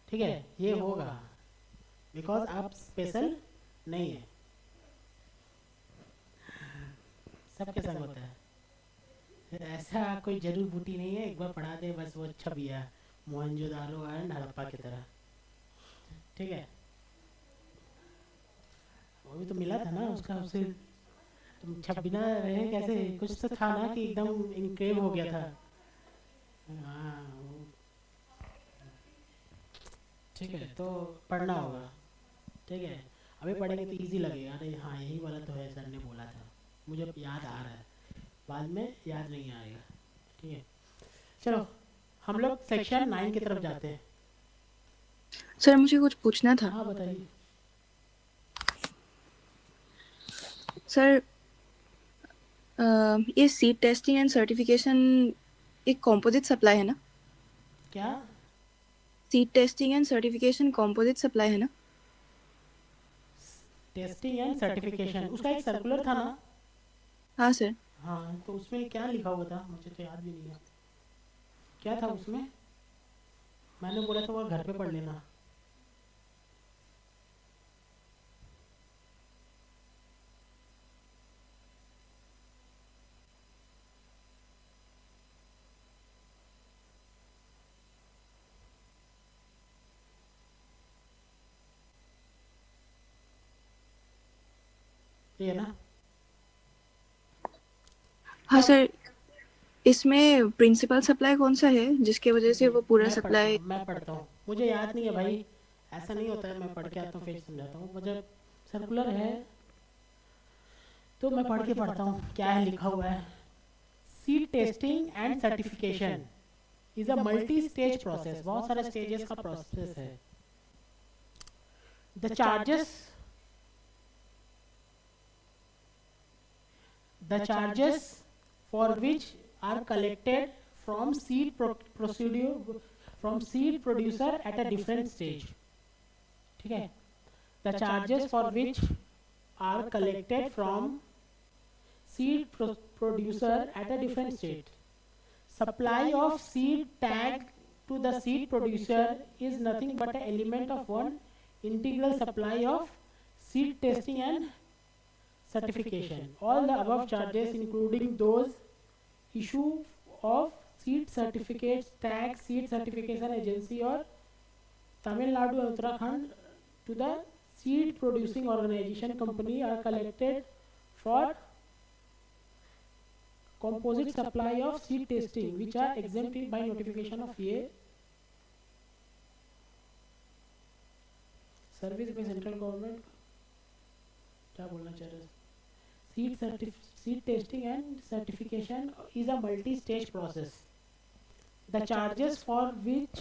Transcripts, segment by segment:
ठीक है, ये होगा बिकॉज आप स्पेशल नहीं है। सबके संग होता है, ऐसा कोई जरूर बूटी नहीं है एक बार पढ़ा दे बस वो छप गया मोहनजोदारो एंड हड़प्पा की तरह। ठीक है, वो भी तो मिला था ना उसका, उससे तुम छप बिना रहे कैसे, कुछ तो था ना कि एकदम इनक्रेव हो गया था। हाँ ठीक है, तो पढ़ना होगा। ठीक है, अभी पढ़ेंगे तो इजी लगेगा, अरे हाँ यही वाला तो है, सर ने बोला था, मुझे याद आ रहा है, बाद में याद नहीं आएगा। ठीक है, चलो हम लोग सेक्शन 9 की तरफ जाते हैं। सर मुझे कुछ पूछना था। हाँ बताइए। सर ये सीड टेस्टिंग एंड सर्टिफिकेशन एक कॉम्पोजिट सप्लाई है ना? क्या? Seed testing and certification composite supply है ना? टेस्टिंग एंड सर्टिफिकेशन उसका एक सर्कुलर था ना? हाँ सर। हाँ तो उसमें क्या लिखा हुआ था, मुझे तो याद भी नहीं है क्या था उसमें। मैंने बोला था वो घर पे पढ़ लेना। ये है ना? हाँ सर, इसमें प्रिंसिपल सप्लाई कौन सा है जिसके वजह से वो पूरा सप्लाई? मैं पढ़ता हूँ, मुझे याद नहीं है भाई, ऐसा नहीं होता है, मैं पढ़ के आता हूँ फिर समझाता हूँ, मुझे सर्कुलर है तो मैं पढ़ के पढ़ता हूँ क्या है लिखा हुआ है। Seed testing and certification is a multi stage process, बहुत सारे स्टेजेस का प्रोसेस है। The charges the charges for which are collected from seed procedure from seed producer at a different stage। ठीक है, the charges for which are collected from seed producer at a different stage। supply of seed tag to the seed producer is nothing but an element of one integral supply of seed testing and certification। All the above charges, including those issue of seed certificates, tag seed certification agency or Tamil Nadu and Uttarakhand to the seed producing organization company, are collected for composite supply of seed testing, which are exempted by notification of ये service by central government. क्या बोलना चाह रहे हैं? Seed testing and certification is a multi-stage process. The charges for which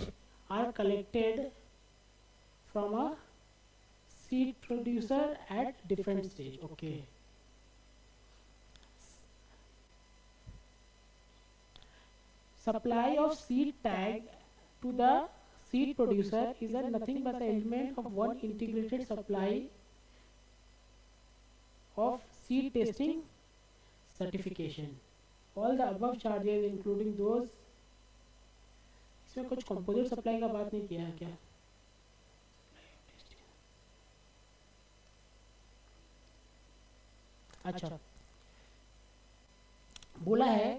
are collected from a seed producer at different stage। Okay. Supply of seed tag to the seed producer is a nothing but the element of one integrated supply of seed testing certification। All the above charges, including those, इसमें कुछ composite supply का बात नहीं किया है क्या? अच्छा, बोला है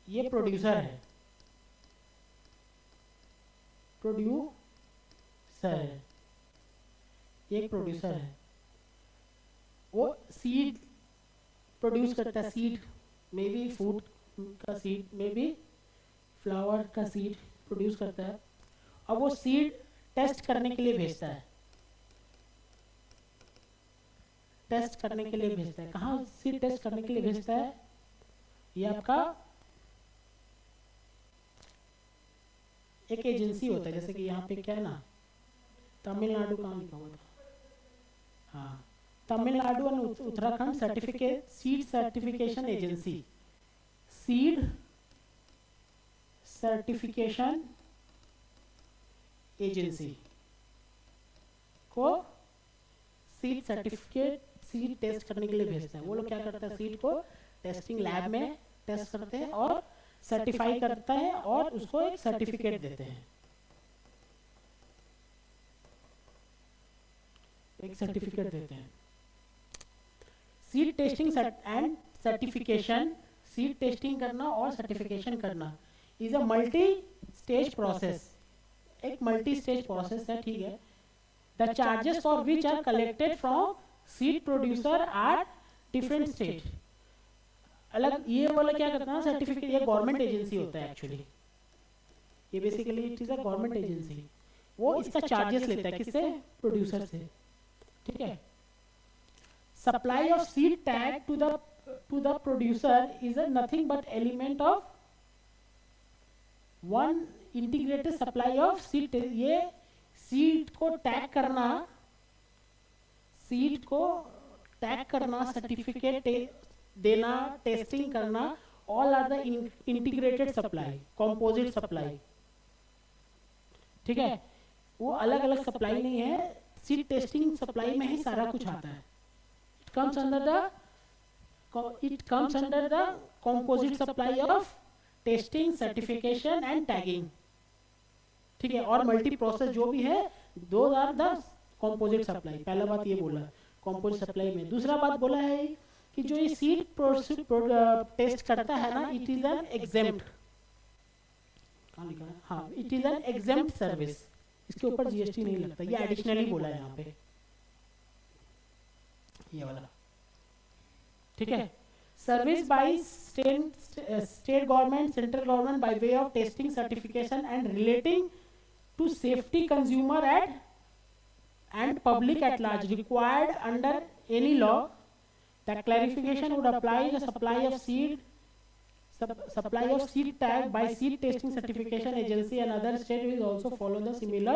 ये प्रोड्यूसर है, प्रोड्यूसर है, ये एक प्रोड्यूसर है, वो सीड प्रोड्यूस करता है, सीड मे बी फूड का सीड, मे बी फ्लावर का सीड प्रोड्यूस करता है, अब वो सीड टेस्ट करने के लिए भेजता है, टेस्ट करने के लिए भेजता है। कहाँ सीड टेस्ट करने के लिए भेजता है? ये आपका एक एजेंसी होता है, जैसे कि यहाँ पे क्या है ना, तमिलनाडु कहाँ लिखा हुआ था, हाँ तमिलनाडु और Uttarakhand certificate seed certification agency, seed certification agency को सीड सर्टिफिकेट सीड टेस्ट करने के लिए भेजते हैं। वो लोग क्या करते हैं, सीड को टेस्टिंग लैब में टेस्ट करते हैं और सर्टिफाई करता है और उसको एक सर्टिफिकेट देते हैं। एक सर्टिफिकेट देते हैं। Seed testing and certification, seed testing करना और सर्टिफिकेशन करना is a multi stage process, एक मल्टी स्टेज प्रोसेस है, ठीक है। The charges for which are collected from seed producer are different stage. अलग ये वाला क्या करता है सर्टिफिकेट, ये गवर्नमेंट एजेंसी होता है एक्चुअली, ये basically it is a government agency, वो इसका चार्जेस लेता है किससे, प्रोड्यूसर से, ठीक है। Supply of seed tag to the producer is a nothing but element of one integrated supply of seed. ये सीड को टैग करना, सीड को टैग करना, सर्टिफिकेट देना, टेस्टिंग करना, all are the integrated supply, composite supply, ठीक है। वो अलग अलग सप्लाई नहीं है, सीड टेस्टिंग सप्लाई में ही सारा कुछ आता है। It comes under the composite supply of testing, certification and tagging, ठीक है। और मल्टी प्रोसेस जो भी है, दो आर द कंपोजिट सप्लाई। पहला बात ये बोला कंपोजिट सप्लाई में। दूसरा बात बोला है कि जो ये सीड टेस्ट करता है ना, इट इज एन एग्जेम्प्ट, कहाँ लिखा है, हाँ, it is an exempt service, इसके ऊपर जीएसटी नहीं लगता, ये एडिशनली बोला है यहाँ पे, ये वाला, ठीक है। Service by state government, central government by way of testing, certification and relating to safety consumer and public at large required under any law. The clarification would apply the supply of seed tag by seed testing certification agency, and other state will also follow the similar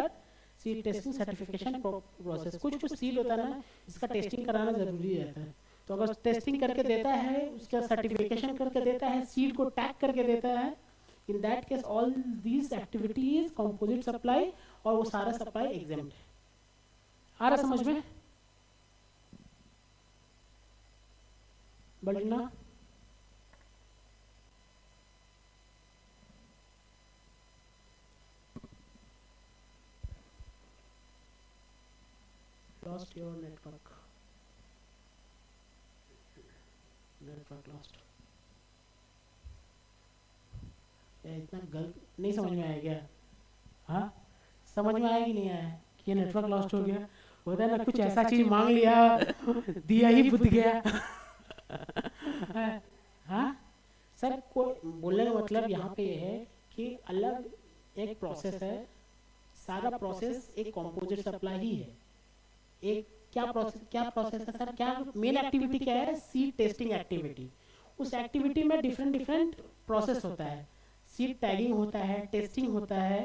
seed testing certification process. कुछ seed होता है ना, इसका testing कराना जरूरी रहता है, तो अगर टेस्टिंग करके देता है, उसका सर्टिफिकेशन करके देता है, सीड को टैग करके देता है, in that case all these activities composite supply, और वो सारा सप्लाई एग्जेम्प्ट है। आ रहा समझ में? बलिना lost your network lost। इतना गलत नहीं समझ में आया क्या? हाँ, समझ में आया कि नहीं आया कि नेटवर्क लॉस्ट हो गया? होता है ना, कुछ ऐसा चीज मांग लिया, दिया ही बुझ गया। हाँ सर, को बोलने का मतलब यहाँ पे ये है कि अलग एक प्रोसेस है, सारा प्रोसेस एक कंपोजिट सप्लाई ही है। एक क्या प्रोसेस है सर? क्या मेन एक्टिविटी क्या है? Seed testing activity. उस एक्टिविटी में डिफरेंट प्रोसेस होता है, सीड टैगिंग होता है, टेस्टिंग होता है,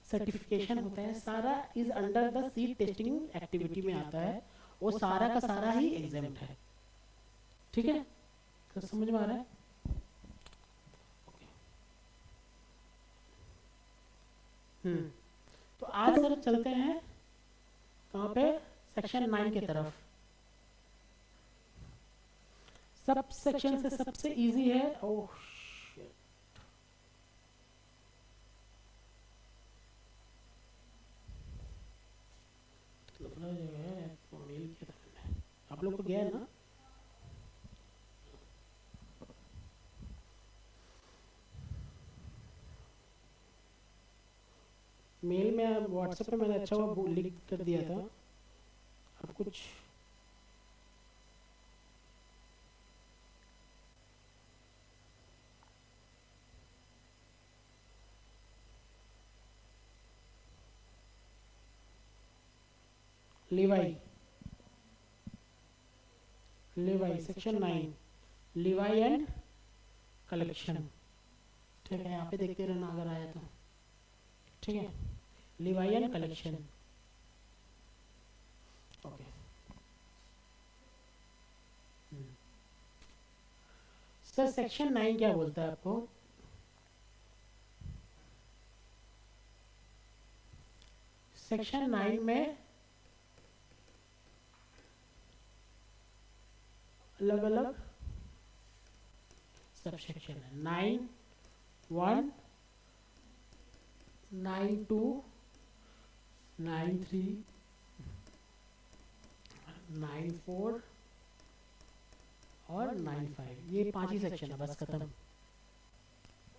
सर्टिफिकेशन होता है, सारा is under the seed testing activity में आता है, वो सारा का सारा ही एग्जेम्प्ट है, ठीक है। तो समझ में आ रहा है? तो आज सर चलते हैं कहाँ पे? सेक्शन 9 की तरफ। सब सेक्शन से सबसे इजी है, ओह आप लोग को गया है ना? मेल में, व्हाट्सएप पे मैंने अच्छा वो लिख कर दिया था। अब कुछ लेवाई सेक्शन 9, लेवाई एंड कलेक्शन, ठीक है। यहाँ पे देखते रहना अगर आया तो, ठीक है। Levy and collection, okay. Sir section 9 क्या बोलता है आपको? सेक्शन 9 में अलग अलग सब सेक्शन है। 9(1), 9(2), 9(3), 94 और 95, ये 5 ही सेक्शन है, बस खत्म।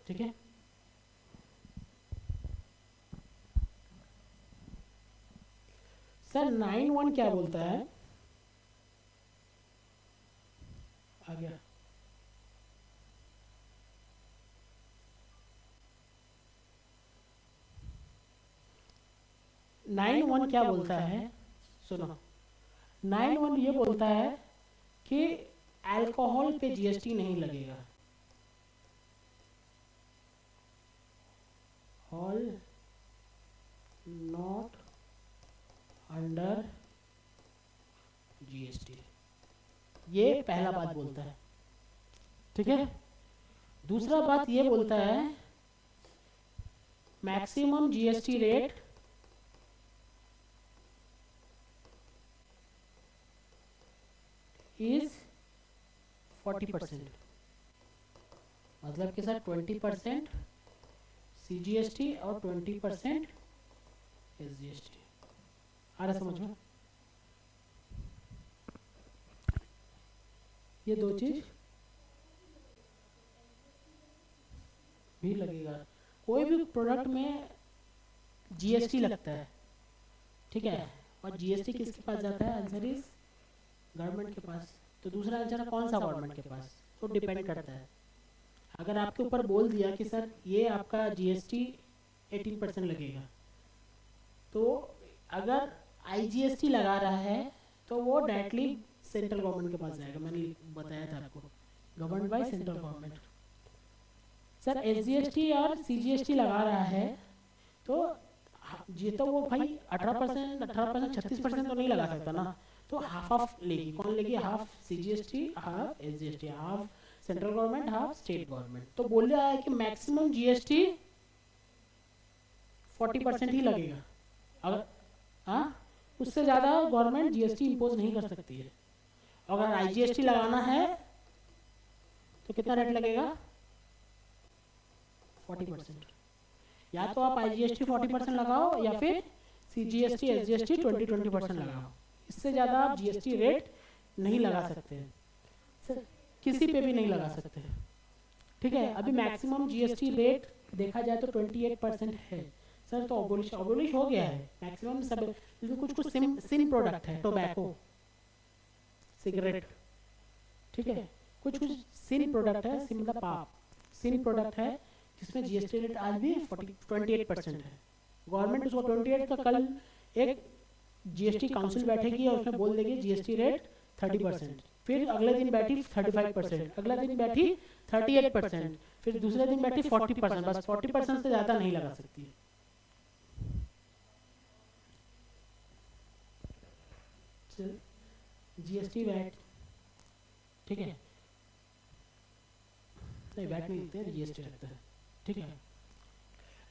ठीक है, सर 91 क्या बोलता है? आ गया। नाइन वन क्या बोलता है? सुनो, 91 ये बोलता है कि अल्कोहल पे जीएसटी नहीं लगेगा। ऑल नॉट अंडर जीएसटी, ये पहला बात बोलता है। ठीक है, दूसरा बात ये बोलता है मैक्सिमम जीएसटी रेट इज 40%, मतलब कि सर 20% सीजीएसटी और 20% एसजीएसटी। आ रहा समझ में? ये दो चीज भी लगेगा। कोई भी प्रोडक्ट में जीएसटी लगता है, ठीक है, और जीएसटी किसके पास जाता है? आंसर इज गवर्नमेंट के पास। तो दूसरा आंसर है कौन सा गवर्नमेंट के पास? तो डिपेंड करता है। अगर आपके ऊपर बोल दिया कि सर ये आपका जीएसटी 18% लगेगा, तो अगर आईजीएसटी लगा रहा है तो वो डायरेक्टली सेंट्रल गवर्नमेंट के पास जाएगा। मैंने बताया था आपको, government by central government. Sir SGST और सीजीएसटी लगा रहा है तो ये तो वो भाई 18%, 36% तो नहीं लगा सकता ना, तो हाफ ऑफ लेगी। कौन लेगी? Half CGST, half SGST, half central government, half state government. तो बोल रहा है कि मैक्सिमम जीएसटी 40% ही लगेगा। अगर हाँ, उससे ज़्यादा गवर्नमेंट जीएसटी इंपोज नहीं कर सकती है। अगर आईजीएसटी लगाना है तो कितना रेट लगेगा? 40%। या तो आप आईजीएसटी 40% लगाओ या फिर सीजीएसटी एसजीएसटी 20% लगाओ। इससे ज़्यादा आप जीएसटी रेट नहीं लगा सकते, किसी पे भी नहीं लगा सकते। ठीक है, अभी मैक्सिमम जीएसटी रेट देखा जाए तो 28% है सर। तो अबोलिश हो गया है मैक्सिमम सब। कुछ कुछ सिन प्रोडक्ट है, टोबैको, सिगरेट, ठीक है, कुछ कुछ सिन प्रोडक्ट है, मतलब पाप सिन प्रोडक्ट है जिसमें जीएसटी रेट आज भी 28% है। गवर्नमेंट उसको 28 का, कल एक जीएसटी काउंसिल बैठेगी और उसमें बोल देगी जीएसटी रेट 30%, फिर अगले दिन बैठी 35%, अगला दिन बैठी 38%, फिर दूसरे दिन बैठी 40%। बस 40% से ज़्यादा नहीं लगा सकती है। जीएसटी वैट, ठीक है, नहीं वैट नहीं लगता है, जीएसटी लगता है। ठीक है,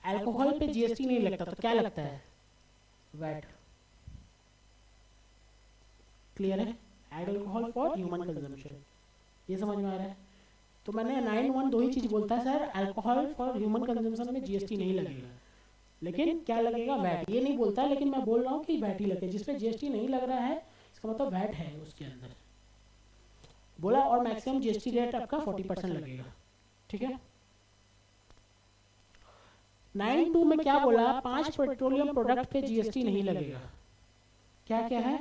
अल्कोहल पे जीएसटी नहीं लगता तो क्या लगता है? वैट। क्लियर है? अल्कोहल फॉर ह्यूमन कंजम्पशन, ये समझ में आ रहा है? तो मैंने 91 दो ही चीज बोलता है sir, alcohol for human consumption में जीएसटी नहीं लगेगा, लेकिन क्या लगेगा? वैट। ये नहीं बोलता है, लेकिन मैं बोल रहा हूँ कि वैट ही लगेगा। जिसपे जीएसटी नहीं लग रहा है इसका मतलब वैट है उसके अंदर बोला। और मैक्सिमम जीएसटी रेट आपका 40% लगेगा। ठीक है, 92 में क्या बोला? 5 पेट्रोलियम प्रोडक्ट पे जीएसटी नहीं लगेगा। क्या क्या है?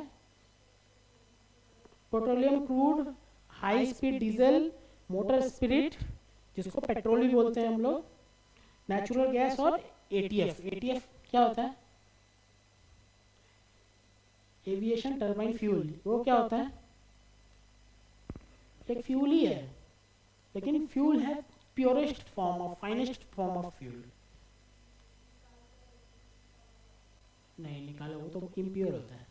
Petroleum crude, high speed diesel, motor spirit जिसको पेट्रोल भी बोलते हैं हम लोग, नेचुरल गैस और एटीएफ। एटीएफ क्या होता है? Aviation turbine fuel. वो क्या होता है? एक फ्यूल ही है, लेकिन फ्यूल है purest form of, finest form of fuel. नहीं निकालो, वो तो इम्प्योर होता है,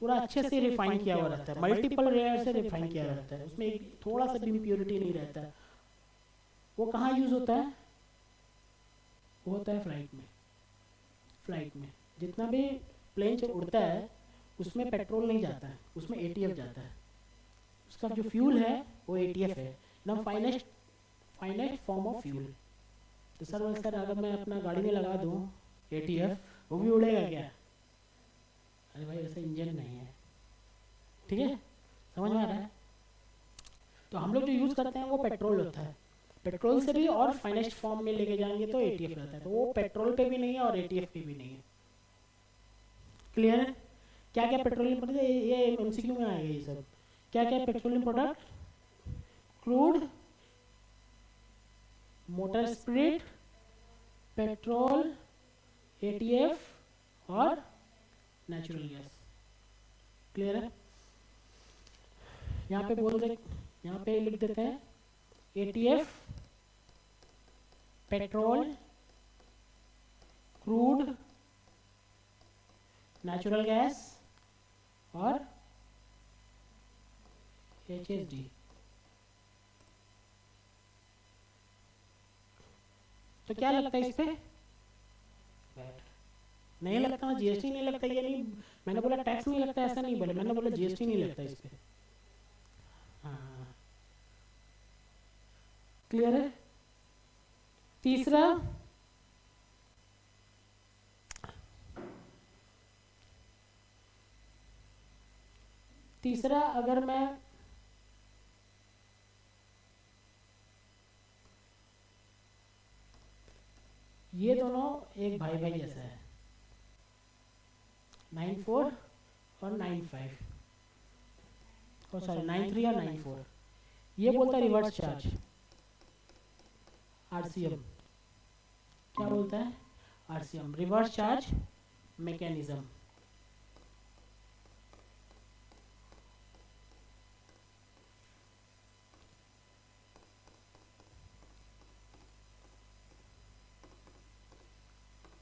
पूरा अच्छे से रिफाइन किया हुआ रहता है, मल्टीपल लेयर से रिफाइन किया रहता है, उसमें एक थोड़ा सा भी इम्प्योरिटी नहीं रहता है। वो कहाँ यूज होता है? वो होता है फ्लाइट में। फ्लाइट में जितना भी प्लेन से उड़ता है उसमें पेट्रोल नहीं जाता है, उसमें एटीएफ जाता है। उसका जो फ्यूल है वो एटीएफ है, ना फाइनेस्ट फॉर्म ऑफ फ्यूल। तो सर अगर मैं अपना गाड़ी में लगा दूँ एटीएफ, वो भी उड़ेगा क्या? अरे भाई वैसे इंजन नहीं है, ठीक है, समझ में आ रहा है? तो हम लोग जो यूज़ करते हैं वो पेट्रोल होता है, पेट्रोल से भी और फाइनेस्ट फॉर्म में लेके जाएंगे तो एटीएफ रहता है, तो वो पेट्रोल पे भी नहीं है और एटीएफ पे भी नहीं है। क्लियर है? क्या क्या पेट्रोलियम प्रोडक्ट, ये एमसीक्यू में आएगा ये सब। क्या क्या petroleum product? Crude, motor spirit, petrol, ETF और नेचुरल गैस। क्लियर है? यहाँ पे बोल दे, यहाँ पे लिख देते हैं ETF, petrol, crude, natural gas और HSD। तो क्या लगता है इस पे? नहीं लगता ना, जीएसटी नहीं लगता। ये नहीं मैंने बोला टैक्स नहीं लगता, ऐसा नहीं बोला, मैंने बोला जीएसटी नहीं लगता इस पे। हाँ, क्लियर है? तीसरा, अगर मैं ये दोनों एक भाई भाई जैसा है, 94 और 95, और सॉरी 93 और 94, ये बोलता है रिवर्स चार्ज, आरसीएम। क्या बोलता है? RCM, reverse charge mechanism.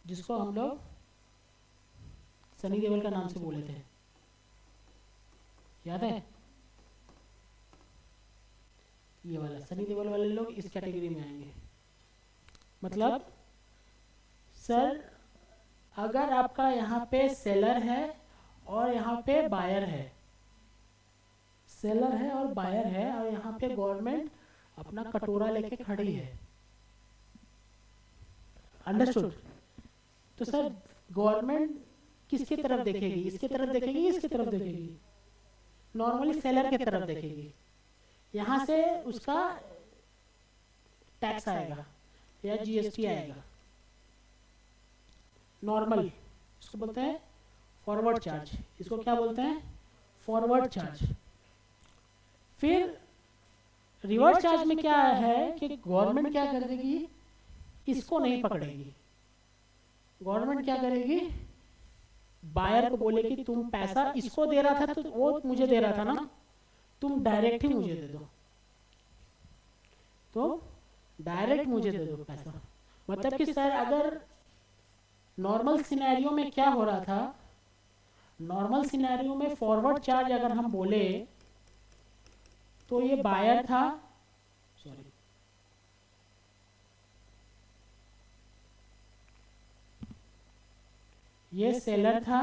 जिसको हम लोग सनी देओल का नाम से बोले थे, याद है? ये वाला सनी देओल वाले लोग इस कैटेगरी में आएंगे। मतलब सर, अगर आपका यहाँ पे सेलर है और यहाँ पे बायर है, सेलर है और बायर है, और यहाँ पे गवर्नमेंट अपना कटोरा लेके खड़ी है, अंडरस्टूड? तो सर गवर्नमेंट किसकी तरफ देखेगी? इसकी तरफ देखेगी, इसकी तरफ देखेगी? नॉर्मली सेलर की तरफ देखेगी। यहाँ से उसका टैक्स आएगा या जीएसटी आएगा, नॉर्मल। इसको बोलते हैं फॉरवर्ड चार्ज। इसको क्या बोलते हैं? Forward charge. फिर रिवर्स चार्ज में क्या है कि गवर्नमेंट क्या करेगी? इसको नहीं पकड़ेगी। गवर्नमेंट क्या करेगी? बायर को बोलेगी तुम पैसा इसको दे रहा था तो वो मुझे दे रहा था ना, तुम डायरेक्ट ही मुझे दे दो, तो डायरेक्ट मुझे दे दो पैसा। मतलब कि सर अगर नॉर्मल सिनेरियो में क्या हो रहा था, नॉर्मल सिनेरियो में फॉरवर्ड चार्ज अगर हम बोले तो ये बायर था, सॉरी ये सेलर था,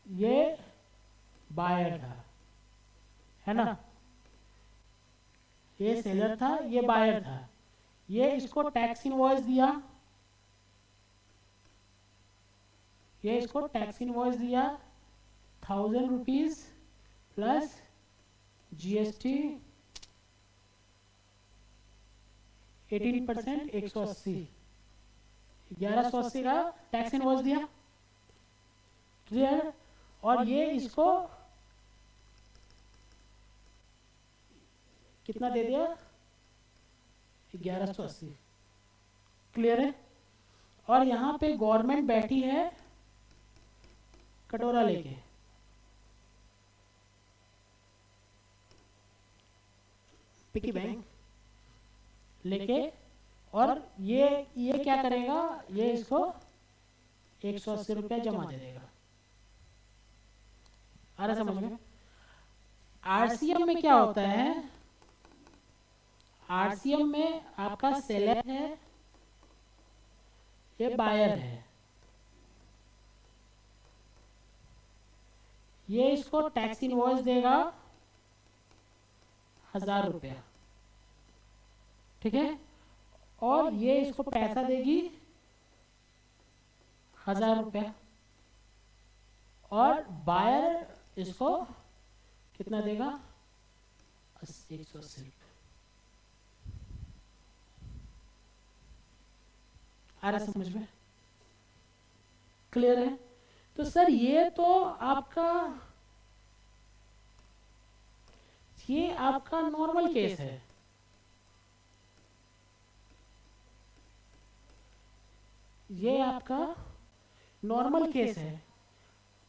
ये बायर था, है ना? ये सेलर था, ये बायर था। ये इसको टैक्स इनवॉइस दिया, ये इसको टैक्स इनवॉइस दिया 1000 रुपीज प्लस जीएसटी 18%, 180, 1180 का टैक्स इनवॉइस दिया। क्लियर? और ये इसको कितना दे दिया? 1180। क्लियर है? और यहाँ पे गवर्नमेंट बैठी है कटोरा लेके, पिकी बैंक लेके, और ये क्या करेगा? ये इसको 180 रुपया जमा दे देगा। आ रहा समझ में? आरसीएम में क्या होता है? आरसीएम में आपका सेलर है, ये बायर है, ये इसको टैक्स इनवॉइस देगा 1000 रुपया, ठीक है? और ये इसको पैसा देगी 1000 रुपया, और बायर इसको कितना देगा 180 रुपये। आ रहा समझ में? क्लियर है? तो सर ये तो आपका नॉर्मल केस है। ये आपका नॉर्मल केस है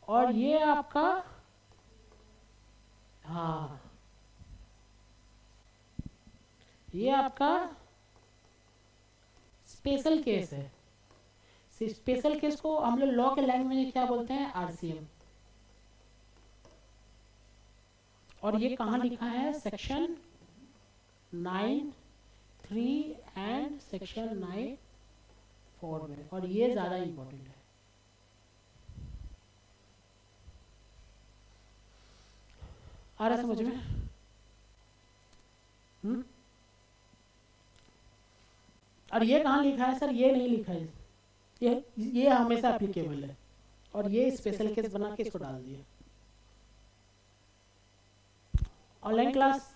और ये आपका हाँ ये आपका स्पेशल केस है। स्पेशल केस को हम लोग लॉ के लैंग्वेज में क्या बोलते हैं? आरसीएम। और ये कहाँ लिखा है? सेक्शन 9(3) एंड सेक्शन 9(4) में। और ये ज्यादा इंपॉर्टेंट है। आ रहा समझ में? और ये कहाँ लिखा है सर? ये नहीं लिखा है। ये हमेशा एप्लीकेबल है और ये स्पेशल केस बना के इसको डाल दिया। Online class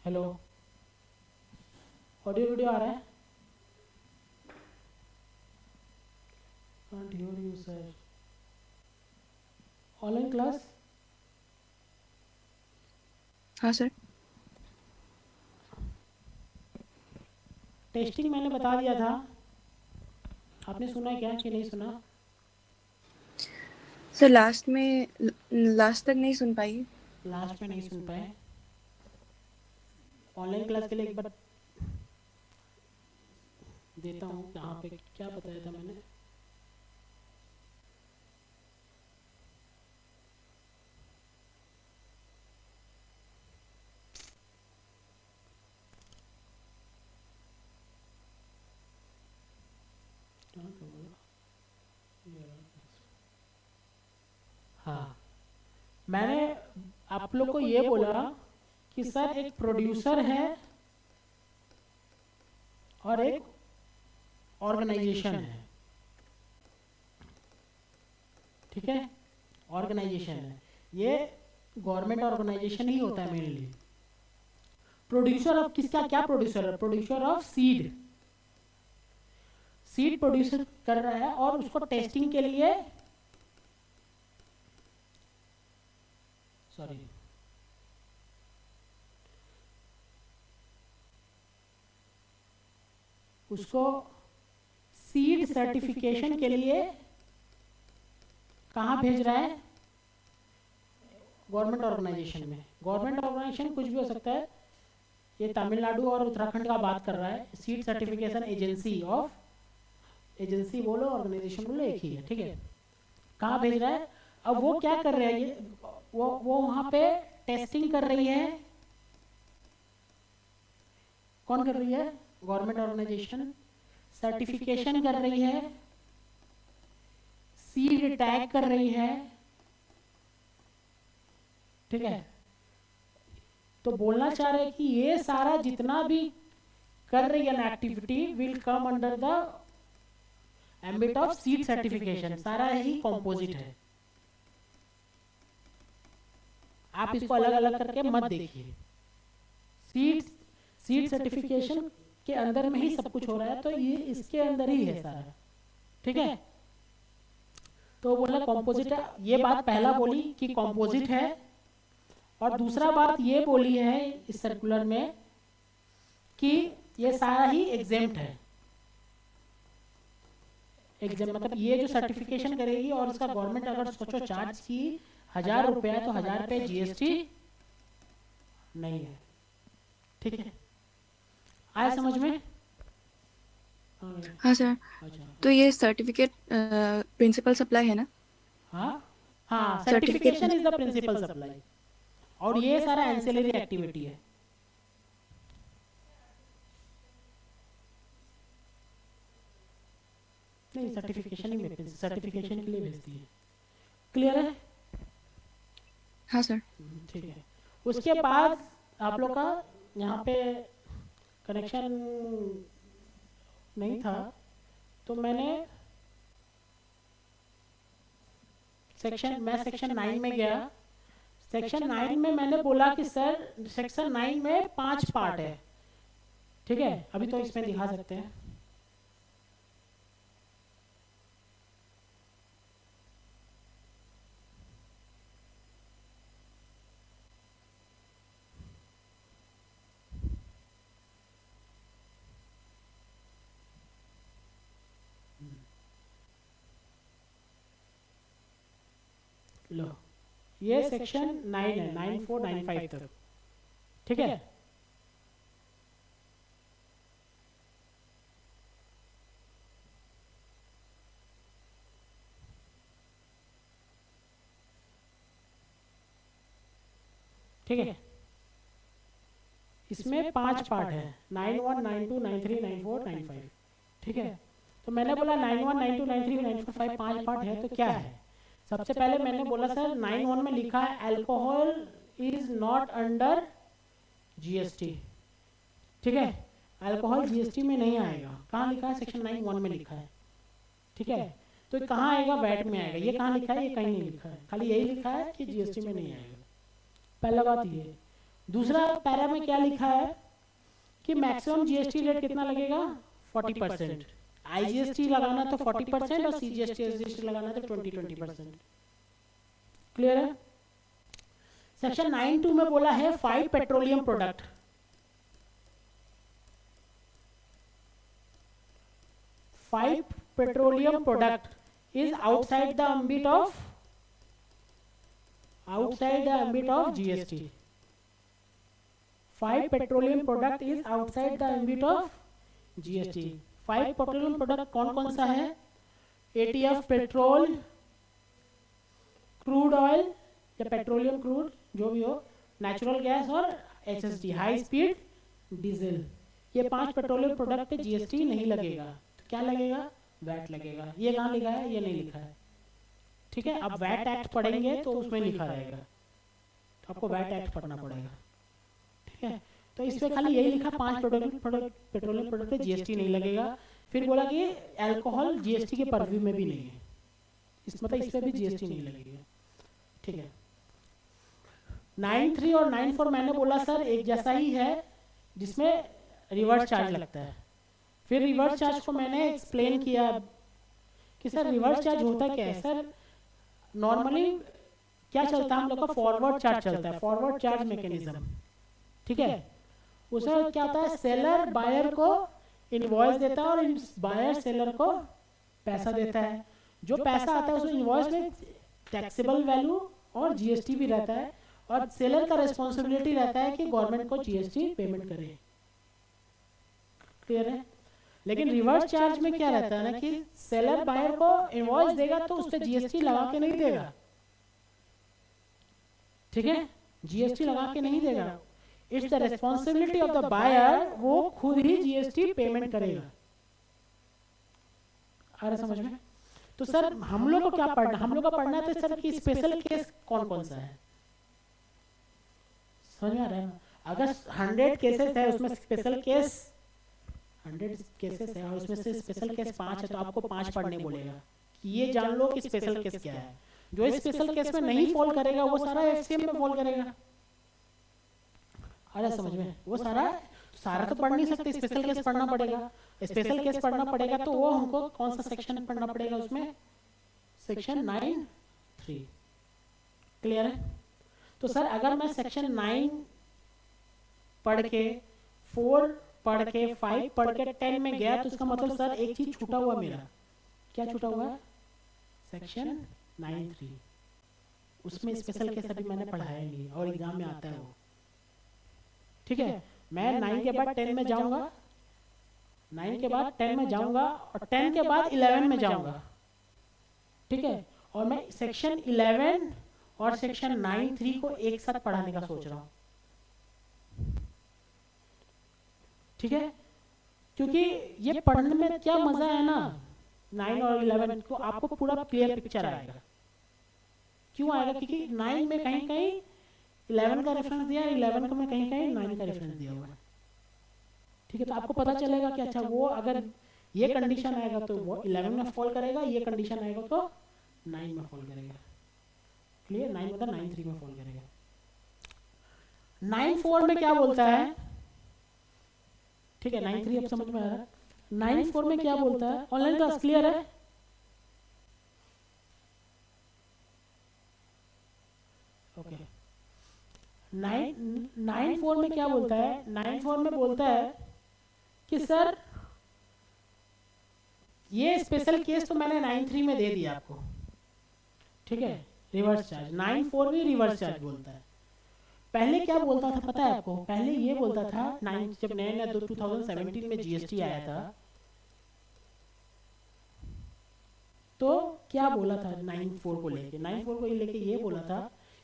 hello, audio video आ रहा है? Can't hear you sir. Online class? हाँ सर। टेस्टिंग मैंने बता दिया था, आपने सुना क्या कि नहीं सुना? सर लास्ट तक नहीं सुन पाई। लास्ट में नहीं सुन पाए। ऑनलाइन क्लास के लिए एक बार देता हूँ। यहाँ पे क्या बताया था मैंने? हाँ, मैंने आप लोग को ये बोला कि सर एक प्रोड्यूसर है और एक ऑर्गेनाइजेशन है। ठीक है, ऑर्गेनाइजेशन है। ये गवर्नमेंट ऑर्गेनाइजेशन ही होता है मेनली। प्रोड्यूसर ऑफ किसका? क्या प्रोड्यूसर है? Producer of seed. Seed producer कर रहा है और उसको टेस्टिंग के लिए उसको सीड सर्टिफिकेशन के लिए कहाँ भेज रहा है? गवर्नमेंट ऑर्गेनाइजेशन में। गवर्नमेंट ऑर्गेनाइजेशन कुछ भी हो सकता है। ये तमिलनाडु और उत्तराखंड का बात कर रहा है। सीड सर्टिफिकेशन एजेंसी एजेंसी बोलो ऑर्गेनाइजेशन बोलो एक ही है। ठीक है, कहाँ भेज रहा है? अब वो क्या कर रहे हैं? ये वो वहाँ पे टेस्टिंग कर रही है। कौन कर रही है? Government organisation. सर्टिफिकेशन कर रही है, सीड टैग कर रही है। ठीक है, तो बोलना चाह रहे हैं कि ये सारा जितना भी कर रही है ना activity will come under the ambit of seed certification. सारा ही कॉम्पोजिट है। आप इसको अलग अलग करके मत देखिए। सीड सर्टिफिकेशन के अंदर में ही सब कुछ हो रहा है, तो ये इसके अंदर ही है सारा। ठीक है, तो बोला कॉम्पोजिट है। ये बात पहला बोली कि कॉम्पोजिट है, और दूसरा बात ये बोली है इस सर्कुलर में कि ये सारा ही एग्जेम्प्ट है। एग्जेम्प्ट मतलब ये जो सर्टिफिकेशन करेगी और इसका गवर्नमेंट अगर सोचो चार्ज की 1000 रुपया, तो 1000 रुपये जीएसटी नहीं है। ठीक है, आया समझ में? हाँ सर। तो ये सर्टिफिकेट प्रिंसिपल सप्लाई है ना? हाँ, certification is the principal supply और ये सारा एंसिलरी एक्टिविटी है। नहीं, सर्टिफिकेशन ही भेजती है, सर्टिफिकेशन के लिए भेजती है। क्लियर है? हाँ सर। ठीक है, उसके बाद आप लोग का यहाँ पे कनेक्शन नहीं था, तो मैंने सेक्शन मैं सेक्शन 9 में गया, सेक्शन 9 में मैंने बोला कि सर सेक्शन 9 में 5 पार्ट है, ठीक है, अभी तो इसमें दिखा सकते हैं। लो ये सेक्शन 9 है, 9495 तक, ठीक है। ठीक है, इसमें 5 पार्ट है, 91, 92, 93, 94, 95, ठीक है। तो मैंने बोला 91, 92, 93, 94, 5 पार्ट है, तो क्या है? सबसे पहले मैंने बोला सर 91 में लिखा है alcohol is not under GST, ठीक है, अल्कोहल जीएसटी में नहीं आएगा। कहाँ लिखा है? सेक्शन 9(1) में लिखा है, ठीक है। तो कहाँ आएगा? वैट में आएगा। ये कहाँ लिखा है? ये कहीं नहीं लिखा है, खाली यही लिखा है कि जीएसटी में नहीं आएगा। पहला बात ये। दूसरा पैरा में क्या लिखा है कि मैक्सिमम जीएसटी रेट कितना लगेगा? 40%। आईजीएसटी लगाना तो 40% और सीजीएसटी लगाना तो 20%। क्लियर है? सेक्शन 9(2) में बोला है 5 petroleum product, 5 petroleum product is outside the ambit of GST. 5 petroleum product is outside the ambit of GST. 5 petroleum product कौन कौन सा है? ATF पेट्रोल, क्रूड ऑयल या पेट्रोलियम क्रूड जो भी हो, नेचुरल गैस और HSD हाई स्पीड डीजल। ये 5 पेट्रोलियम प्रोडक्ट पे जीएसटी नहीं लगेगा। तो क्या लगेगा? वैट लगेगा। ये कहाँ लिखा है? ये नहीं लिखा है, ठीक है। अब वैट एक्ट पढ़ेंगे तो उसमें लिखा रहेगा, तो आपको वैट एक्ट पढ़ना पड़ेगा, ठीक है। तो इसमें खाली यही लिखा 5 पेट्रोलियम प्रोडक्ट पे जीएसटी नहीं लगेगा। फिर बोला कि अल्कोहल जीएसटी के परव्यू में भी नहीं है, इस मतलब इस पे भी जीएसटी नहीं लगेगा, ठीक है। 9(3) और 9(4) मैंने बोला सर एक जैसा ही है, जिसमें रिवर्स चार्ज लगता है। फिर रिवर्स चार्ज को मैंने एक्सप्लेन किया कि सर रिवर्स चार्ज होता क्या है। सर नॉर्मली क्या चलता है हम लोग का? फॉरवर्ड चार्ज चलता है, फॉरवर्ड चार्ज मैकेनिज्म, ठीक है। उसमें क्या होता है? सेलर बायर को इनवॉइस देता है और बायर सेलर को पैसा देता है। जो पैसा आता है उस इनवॉइस में टैक्सेबल वैल्यू और जीएसटी भी रहता है, और सेलर का रिस्पॉन्सिबिलिटी रहता है कि गवर्नमेंट को जीएसटी पेमेंट करे। क्लियर है? लेकिन रिवर्स चार्ज में क्या रहता है ना कि सेलर बायर को इनवॉइस देगा तो उस पर जीएसटी लगा के नहीं देगा, ठीक है, जीएसटी लगा के नहीं देगा। It's the responsibility of the buyer, वो खुद ही जीएसटी पेमेंट करेगा। आ रहा समझ में? तो सर हम लोग को क्या पढ़ना? हम लोग को पढ़ना है तो सर कि स्पेशल केस कौन कौन सा है, समझ में आ रहा है ना? अगर 100 केसेस है उसमें स्पेशल केस 100 केसेस है और उसमें से स्पेशल केस 5 है, तो आपको 5 पढ़ने बोलेगा कि ये जान लो कि स्पेशल केस क्या है। जो स्पेशल केस में नहीं फॉल करेगा वो सारा एफसीएम में फॉल करेगा। अरे समझ में? वो सारा तो पढ़ नहीं सकते, स्पेशल केस पढ़ना पड़ेगा। स्पेशल केस पढ़ना पड़ेगा तो वो हमको कौन सा सेक्शन पढ़ना पड़ेगा? उसमें सेक्शन 9(3). क्लियर है? तो सर अगर मैं सेक्शन 9 पढ़ के 4 पढ़ के 5 पढ़ के 10 में गया तो उसका मतलब सर एक चीज छूटा हुआ मेरा। क्या छूटा हुआ है? सेक्शन 9(3). उसमें स्पेशल केस अभी मैंने पढ़ाया नहीं और एग्जाम में आता है वो, ठीक है। मैं 9 के बाद 10 में जाऊंगा, 9 के बाद 10 में जाऊंगा और 10 के बाद 11 में जाऊंगा, ठीक है। और मैं सेक्शन 11 और सेक्शन 9(3) को एक साथ पढ़ाने का सोच रहा हूँ, ठीक है। क्योंकि ये पढ़ने में क्या मजा है ना, 9 और 11 को आपको पूरा क्लियर पिक्चर आएगा। क्यों आएगा? क्योंकि 9 में कहीं कहीं 11 का रेफरेंस दिया है, 11 को में कहीं कहीं 9 का रेफरेंस दिया हुआ है, ठीक है। तो आपको पता चलेगा कि अच्छा वो अगर ये कंडीशन आएगा तो वो 11 में फॉल करेगा, ये कंडीशन आएगा तो 9 में फॉल करेगा। क्लियर, 9 मतलब 9(3) में फोन करेगा। 9(4) में क्या बोलता है, ठीक है 9(3) अब समझ में आ रहा है। 9(4) में क्या बोलता है, ऑनलाइन क्लास क्लियर है? ओके। 9(4) में क्या बोलता है, 9(4) में बोलता है कि सर ये स्पेशल केस तो मैंने 9(3) में दे दिया आपको, ठीक है, रिवर्स चार्ज। 9(4) में रिवर्स चार्ज बोलता है। पहले क्या बोलता था पता है आपको, पहले ये बोलता था जब नया 2017 में जीएसटी आया था तो क्या बोला था 9(4) को लेके, 9(4) को लेके ये बोला था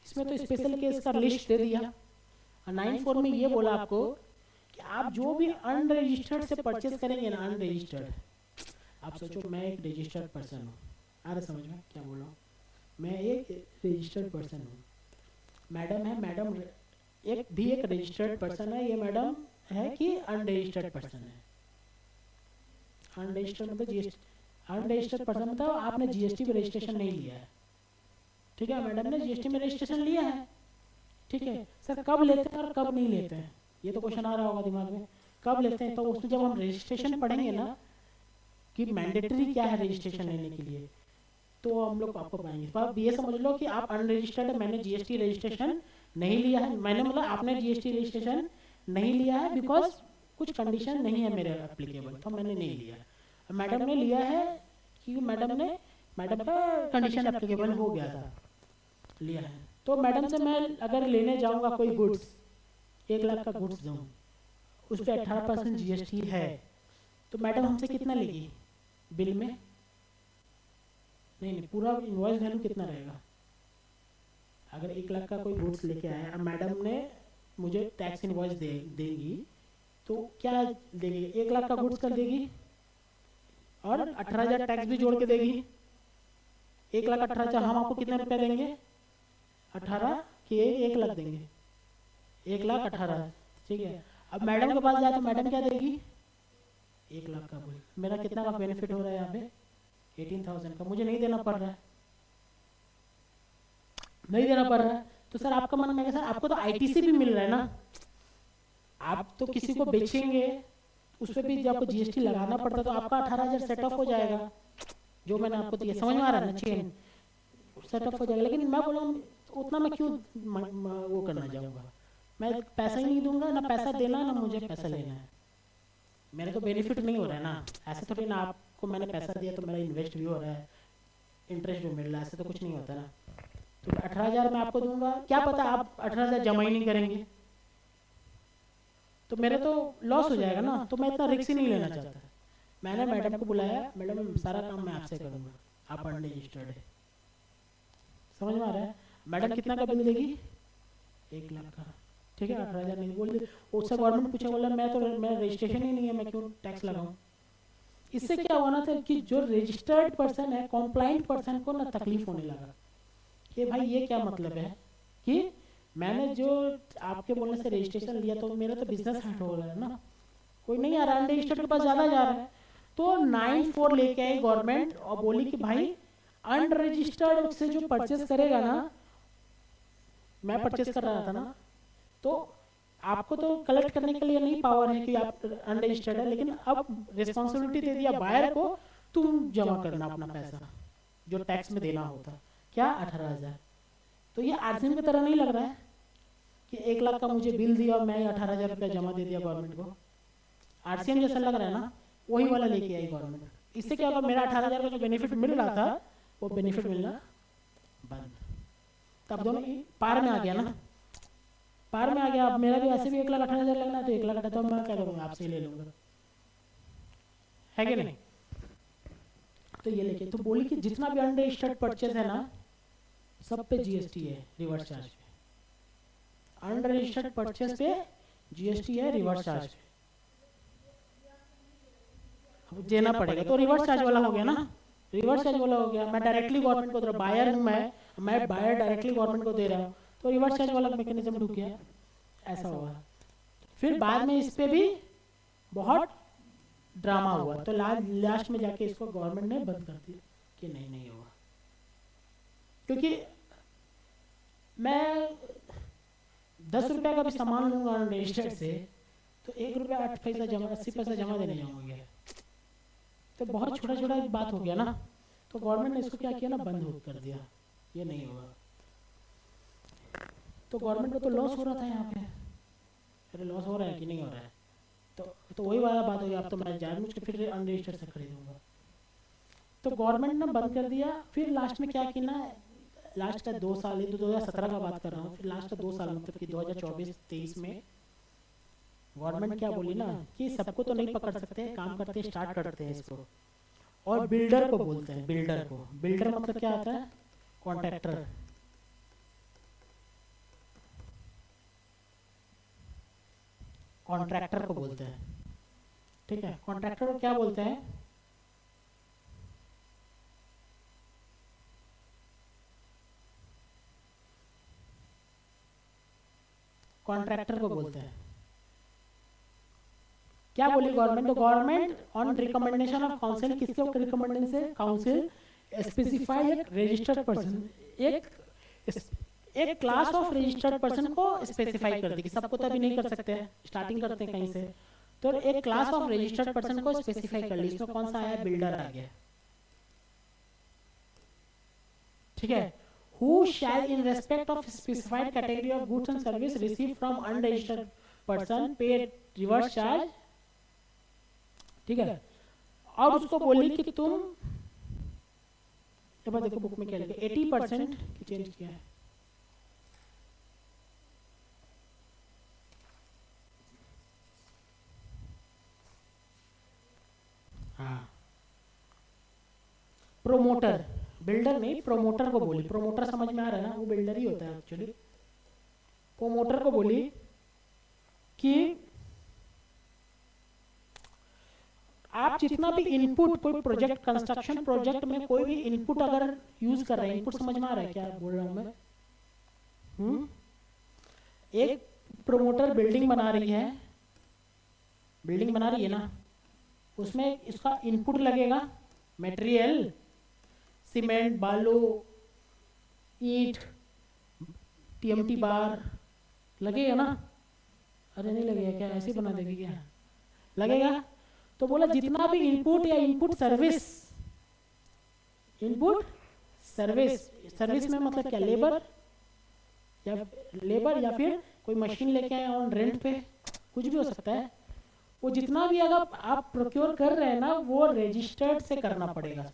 इसमें तो स्पेशल केस का लिस्ट दे दिया, और 9(4) में ये बोला आपको कि आप जो भी अनरजिस्टर्ड से परचेस करेंगे ना, अनरजिस्टर्ड, आप सोचो मैं एक रजिस्टर्ड पर्सन हूँ, आ रहा समझ में क्या बोल रहा हूँ, मैं एक रजिस्टर्ड पर्सन हूँ, मैडम है, मैडम एक रजिस्टर्ड पर्सन है, ये मैडम है कि अनरजिस्टर्ड पर्सन है। अनरजिस्टर्ड मतलब जीएसटी, अनरजिस्टर्ड पर्सन मतलब आपने जीएसटी में रजिस्ट्रेशन नहीं लिया है, ठीक है, मैडम ने जीएसटी में रजिस्ट्रेशन लिया है, ठीक है। सर कब लेते हैं और कब नहीं लेते हैं, ये तो क्वेश्चन आ रहा होगा दिमाग में, कब लेते हैं, तो उसमें जब हम रजिस्ट्रेशन पढ़ेंगे ना कि मैंडेटरी क्या है रजिस्ट्रेशन लेने के लिए, तो हम लोग आपको पाएंगे। आप ये समझ लो कि आप अनरजिस्टर्ड है, मैंने जीएसटी रजिस्ट्रेशन नहीं लिया है, मैंने मतलब आपने जीएसटी रजिस्ट्रेशन नहीं लिया है बिकॉज कुछ कंडीशन नहीं है मेरे एप्लीकेबल, तो मैंने नहीं लिया। मैडम ने लिया है क्योंकि मैडम का कंडीशन एप्लीकेबल हो गया था, लिया है। तो मैडम से मैं अगर लेने जाऊंगा कोई गुड्स, 1 लाख का गुड्स दूँ, उस पर 18% जीएसटी है, तो मैडम हमसे कितना लेगी बिल में, नहीं पूरा इनवॉइस वैल्यू कितना रहेगा। अगर 1 लाख का कोई गुड्स लेके आया, मैडम ने मुझे टैक्स इनवॉइस देंगी, तो क्या देगी, 1 लाख का गुड्स कर देगी और 18,000 टैक्स भी जोड़ के देगी, 1,18,000, हम आपको कितने रुपए देंगे, 18 के 1 लाख देंगे, 1,18,000, ठीक है। अब मैडम के पास जाए तो मैडम क्या देगी, 1 लाख का बोल, मेरा कितना का बेनिफिट हो रहा है यहाँ पे, 18,000 का, मुझे नहीं देना पड़ रहा है, नहीं देना पड़ रहा है। तो सर आपका मन में सर आपको तो आईटीसी भी मिल रहा है ना, आप तो किसी को बेचेंगे उस पर भी जब आपको जीएसटी लगाना पड़ता तो आपका 18,000 सेट ऑफ हो जाएगा, जो मैंने आपको दिया, समझ में आ रहा है ना, चेन सेट ऑफ हो जाएगा। लेकिन मैं बोला उतना मैं क्यों वो करना चाहूँगा, मैं पैसा ही नहीं दूंगा, ना पैसा देना ना मुझे पैसा लेना है, मेरे को बेनिफिट नहीं हो रहा है ना, ऐसे थोड़ी ना आपको मैंने पैसा दिया तो मेरा इन्वेस्ट भी हो रहा है, इंटरेस्ट भी मिल रहा है, ऐसे तो कुछ नहीं होता ना। तो 18,000 मैं आपको दूंगा, क्या पता आप 18,000 जमा ही नहीं करेंगे, तो मेरा तो लॉस हो जाएगा ना, तो मैं इतना रिस्क ही नहीं लेना चाहता। मैंने मैडम को बुलाया, मैडम सारा काम मैं आपसे करूँगा, आप अनरजिस्टर्ड है, समझ में आ रहा है। मैडम कितना का बिल देगी, 1 लाख का, ठीक है, 18,000 नहीं बोल दे, उससे गवर्नमेंट पूछा, बोला मैं तो मेरा रजिस्ट्रेशन ही नहीं है, मैं क्यों टैक्स लगाऊं। इससे क्या होना था कि जो रजिस्टर्ड पर्सन है, कॉम्प्लाइंट पर्सन को ना तकलीफ होने लगा कि भाई ये क्या मतलब है कि मैंने जो आपके बोलने से रजिस्ट्रेशन लिया तो मेरा तो बिजनेस हट हो रहा है ना, कोई नहीं आ रहा, अनरजिस्टर्ड के पास ज़्यादा जा रहा है। तो 9(4) लेके आई गवर्नमेंट और बोली कि भाई अनरजिस्टर्ड से जो परचेस करेगा ना, मैं परचेस कर रहा था ना, तो आपको तो कलेक्ट करने के लिए नहीं पावर है कि आप अनरजिस्टर्ड है, लेकिन अब रिस्पॉन्सिबिलिटी दे दिया बायर को, तुम जमा करना अपना पैसा जो टैक्स में देना होता, क्या 18,000। तो ये आरसीएम की तरह नहीं लग रहा है कि 1 लाख का मुझे बिल दिया और मैं 18,000 रुपया जमा दे दिया गवर्नमेंट को, आरसीएम जैसा लग रहा है ना, वही वाला लेके आई गवर्नमेंट। इससे क्या होगा, मेरा 18,000 का जो बेनिफिट मिल रहा था वो बेनिफिट मिलना बंद, तब दोनों पार में आ गया ना, पार में आ गया। अब मेरा भी ऐसे भी 1,18,000 लगना है, तो 1 लाख तो मैं क्या करूँगा, आपसे ले लूँगा, है कि नहीं। तो ये लेके तो बोली कि जितना भी अनरजिस्टर्ड परचेज है ना, सब पे जीएसटी है, रिवर्स चार्ज पे, अनरजिस्टर्ड परचेज पे जीएसटी है, रिवर्स चार्ज पे देना पड़ेगा। तो रिवर्स चार्ज वाला हो गया ना, रिवर्स चार्ज वाला हो गया, मैं डायरेक्टली गवर्नमेंट को दे रहा हूँ, बायर हूँ मैं बायर डायरेक्टली गवर्नमेंट को दे रहा हूँ, तो रिवर्स चार्ज वाला मैकेनिज्म ढुक गया, ऐसा हुआ। फिर बाद में इस पे भी बहुत ड्रामा हुआ, तो लास्ट में जाके इसको गवर्नमेंट ने बंद कर दिया कि नहीं होगा, क्योंकि मैं 10 रुपये का भी सामान लूँगा अनरजिस्टर्ड से तो 1 रुपया 8 पैसा जमा 80 पैसा जमा देने जाऊँगा, तो बहुत छोटा छोटा बात हो गया ना। तो गवर्नमेंट ने इसको क्या किया ना, बंद कर दिया, ये नहीं होगा। तो गवर्नमेंट को तो लॉस हो रहा था यहाँ पे, अरे लॉस हो रहा है कि नहीं हो रहा है, तो वही वाला बात हो गया। अब तो मैं जानबूझ के फिर अनरजिस्टर्ड से खरीदूंगा। तो गवर्नमेंट ने बंद कर दिया। फिर लास्ट में क्या किया ना, लास्ट का 2 साल, 2017 का बात कर रहा हूँ, फिर लास्ट का 2 साल मतलब कि 2024-23 में गवर्नमेंट क्या बोली ना कि सबको तो नहीं पकड़ सकते, काम करते स्टार्ट करते हैं इसको, और बिल्डर को बोलते हैं, बिल्डर को। बिल्डर मतलब क्या आता है, कॉन्ट्रैक्टर। कॉन्ट्रैक्टर को बोलते हैं, ठीक है। कॉन्ट्रैक्टर को क्या बोलते हैं, कॉन्ट्रैक्टर को बोलते हैं। क्या बोली गवर्नमेंट, तो government on recommendation of council, किसके रिकमेंडेशन से, काउंसिल स्पेसिफाई एक रजिस्टर्ड पर्सन, एक क्लास ऑफ रजिस्टर्ड पर्सन को स्पेसिफाई कर दी कि सबको तो अभी नहीं कर सकते हैं, स्टार्टिंग करते हैं कहीं से, तो एक क्लास ऑफ रजिस्टर्ड पर्सन को स्पेसिफाई कर ली। इसमें कौन सा आया, बिल्डर आ गया, ठीक है। Who shall in respect of specified category of goods and service receive from unregistered person pay reverse charge, ठीक है। और उसको बोली कि तुम, ये बात देखो बुक में क्या लिखा है, 80% की चेंज किया है, हाँ। प्रोमोटर, बिल्डर नहीं, प्रोमोटर को बोली। प्रोमोटर समझ में आ रहा है ना, वो बिल्डर ही होता है एक्चुअली। प्रोमोटर को बोली कि आप जितना भी इनपुट, कोई प्रोजेक्ट, कंस्ट्रक्शन प्रोजेक्ट में कोई भी इनपुट अगर यूज कर रहे हैं, इनपुट समझ में आ रहा है क्या बोल रहा हूं मैं, एक प्रोमोटर बिल्डिंग बना रही है, बिल्डिंग बना रही है ना, उसमें इसका इनपुट लगेगा, मटेरियल, सीमेंट, बालू, ईंट, टीएमटी बार लगेगा ना, अरे नहीं लगेगा क्या, ऐसे बना देगी क्या, लगेगा। तो बोला जितना भी इनपुट या input service, input service, service में मतलब क्या, लेबर या फिर कोई मशीन लेके आए ऑन रेंट पे, कुछ भी हो सकता है, वो जितना भी अगर आप प्रोक्योर कर रहे हैं ना, वो रजिस्टर्ड से करना पड़ेगा।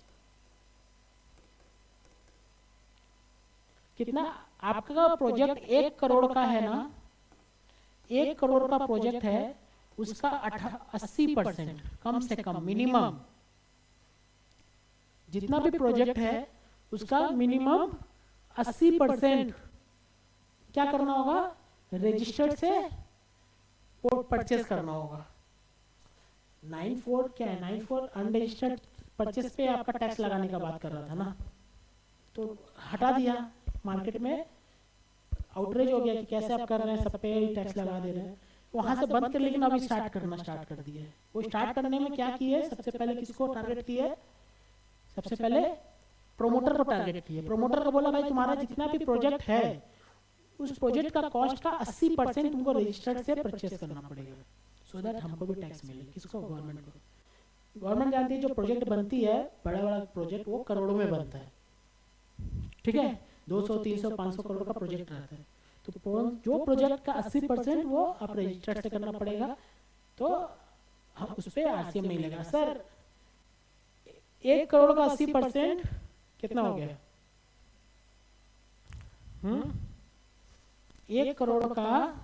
कितना, आपका प्रोजेक्ट 1 करोड़ का है ना, 1 करोड़ का प्रोजेक्ट है, उसका 80% कम से कम मिनिमम, जितना भी प्रोजेक्ट है उसका मिनिमम 80% क्या करना होगा, रजिस्टर्ड से परचेस करना होगा। 94 क्या है, 94 अनरजिस्टर्ड परचेस पे आपका टैक्स लगाने का बात कर रहा था ना, तो हटा दिया। मार्केट में आउटरेज हो गया कि कैसे आप कर रहे हैं, सब पे टैक्स लगा दे रहे हैं, वहां से बंद कर, लेकिन अभी स्टार्ट कर दिए। वो स्टार्ट करने में क्या किए, सबसे पहले किसको टारगेट किए, सबसे पहले प्रोमोटर को टारगेट किए। प्रोमोटर को बोला भाई तुम्हारा जितना भी प्रोजेक्ट है, उस प्रोजेक्ट का कॉस्ट का 80% तुमको रजिस्टर्ड से परचेस करना पड़ेगा, सो दैट हमको भी टैक्स मिले। किसको, गवर्नमेंट को। गवर्नमेंट जानती है जो प्रोजेक्ट बनती है, बड़ा बड़ा प्रोजेक्ट, वो करोड़ों में बनता है, ठीक है, 200, 300, 500 करोड़ का प्रोजेक्ट रहता है। तो जो प्रोजेक्ट का 80% वो आप रजिस्टर्ड से करना पड़ेगा, तो हम उस पर आरसीएम नहीं लगेगा। सर 1 करोड़ का 80% कितना हो गया, 1 करोड़ का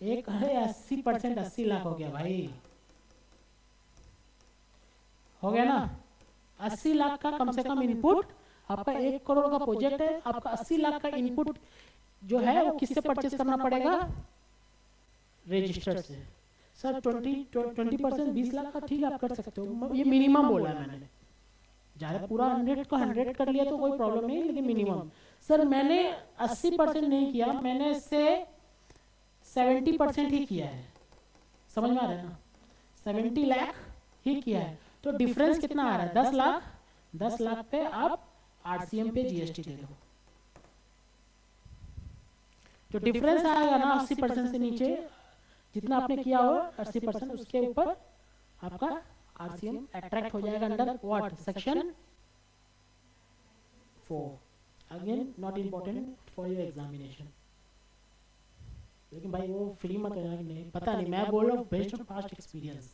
80%, 80 लाख हो गया भाई, हो गया ना। 80 लाख का कम से कम इनपुट, आपका 1 करोड़ का प्रोजेक्ट है, आपका 80 लाख का इनपुट जो है वो किससे परचेस करना पड़ेगा, रजिस्टर्ड से। सर 20%, 20 लाख का ठीक है आप कर सकते हो, ये मिनिमम बोला है मैंने, ज़्यादा पूरा 100 को 100 कर लिया तो कोई प्रॉब्लम नहीं, लेकिन मिनिमम। सर मैंने 80% नहीं किया, मैंने इससे 70% ही किया है, समझ में आ रहा है ना, 70 लाख ही किया है, तो डिफरेंस कितना आ रहा है, 10 लाख 10 लाख पे आप आरसीएम पे जीएसटी दे दो। जो डिफरेंस आएगा ना 80% से नीचे जितना आपने किया हो 80% उसके ऊपर आपका आरसीएम अट्रैक्ट हो जाएगा under what section 4। Again not important for your examination, लेकिन भाई वो फ्री मत होना कि नहीं पता नहीं, मैं बोल रहा हूँ बेस्ड ऑन पास्ट एक्सपीरियंस,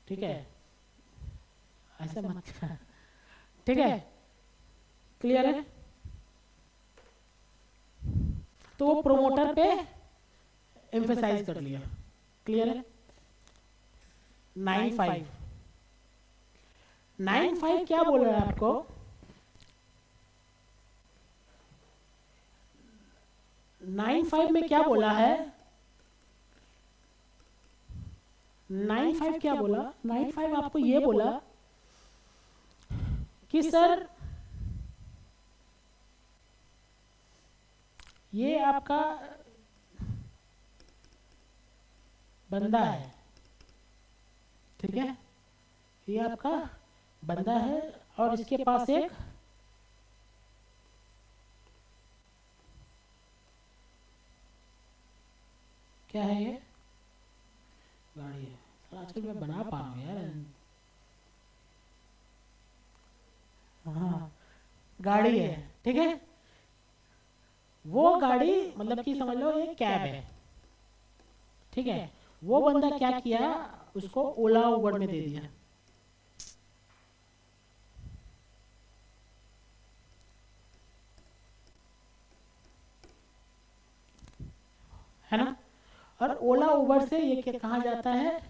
ठीक है, ऐसा मत ठीक है, क्लियर है। तो वो प्रोमोटर पे एम्फेसाइज कर लिया, क्लियर है। 9.5 क्या बोल रहा है आपको, 9.5 में क्या बोला है, 9.5 क्या बोला, 9.5 आपको ये बोला कि सर ये आपका बंदा है, ठीक है, ये आपका बंदा है और इसके पास एक क्या है, ये गाड़ी है। सर आजकल मैं बना पा रहा हूँ यार, हाँ गाड़ी है, ठीक है, वो गाड़ी मतलब कि समझ लो ये कैब है, ठीक है। वो बंदा क्या किया, उसको ओला उबर में दे दिया, है ना। और ओला उबर से ये कहाँ जाता है,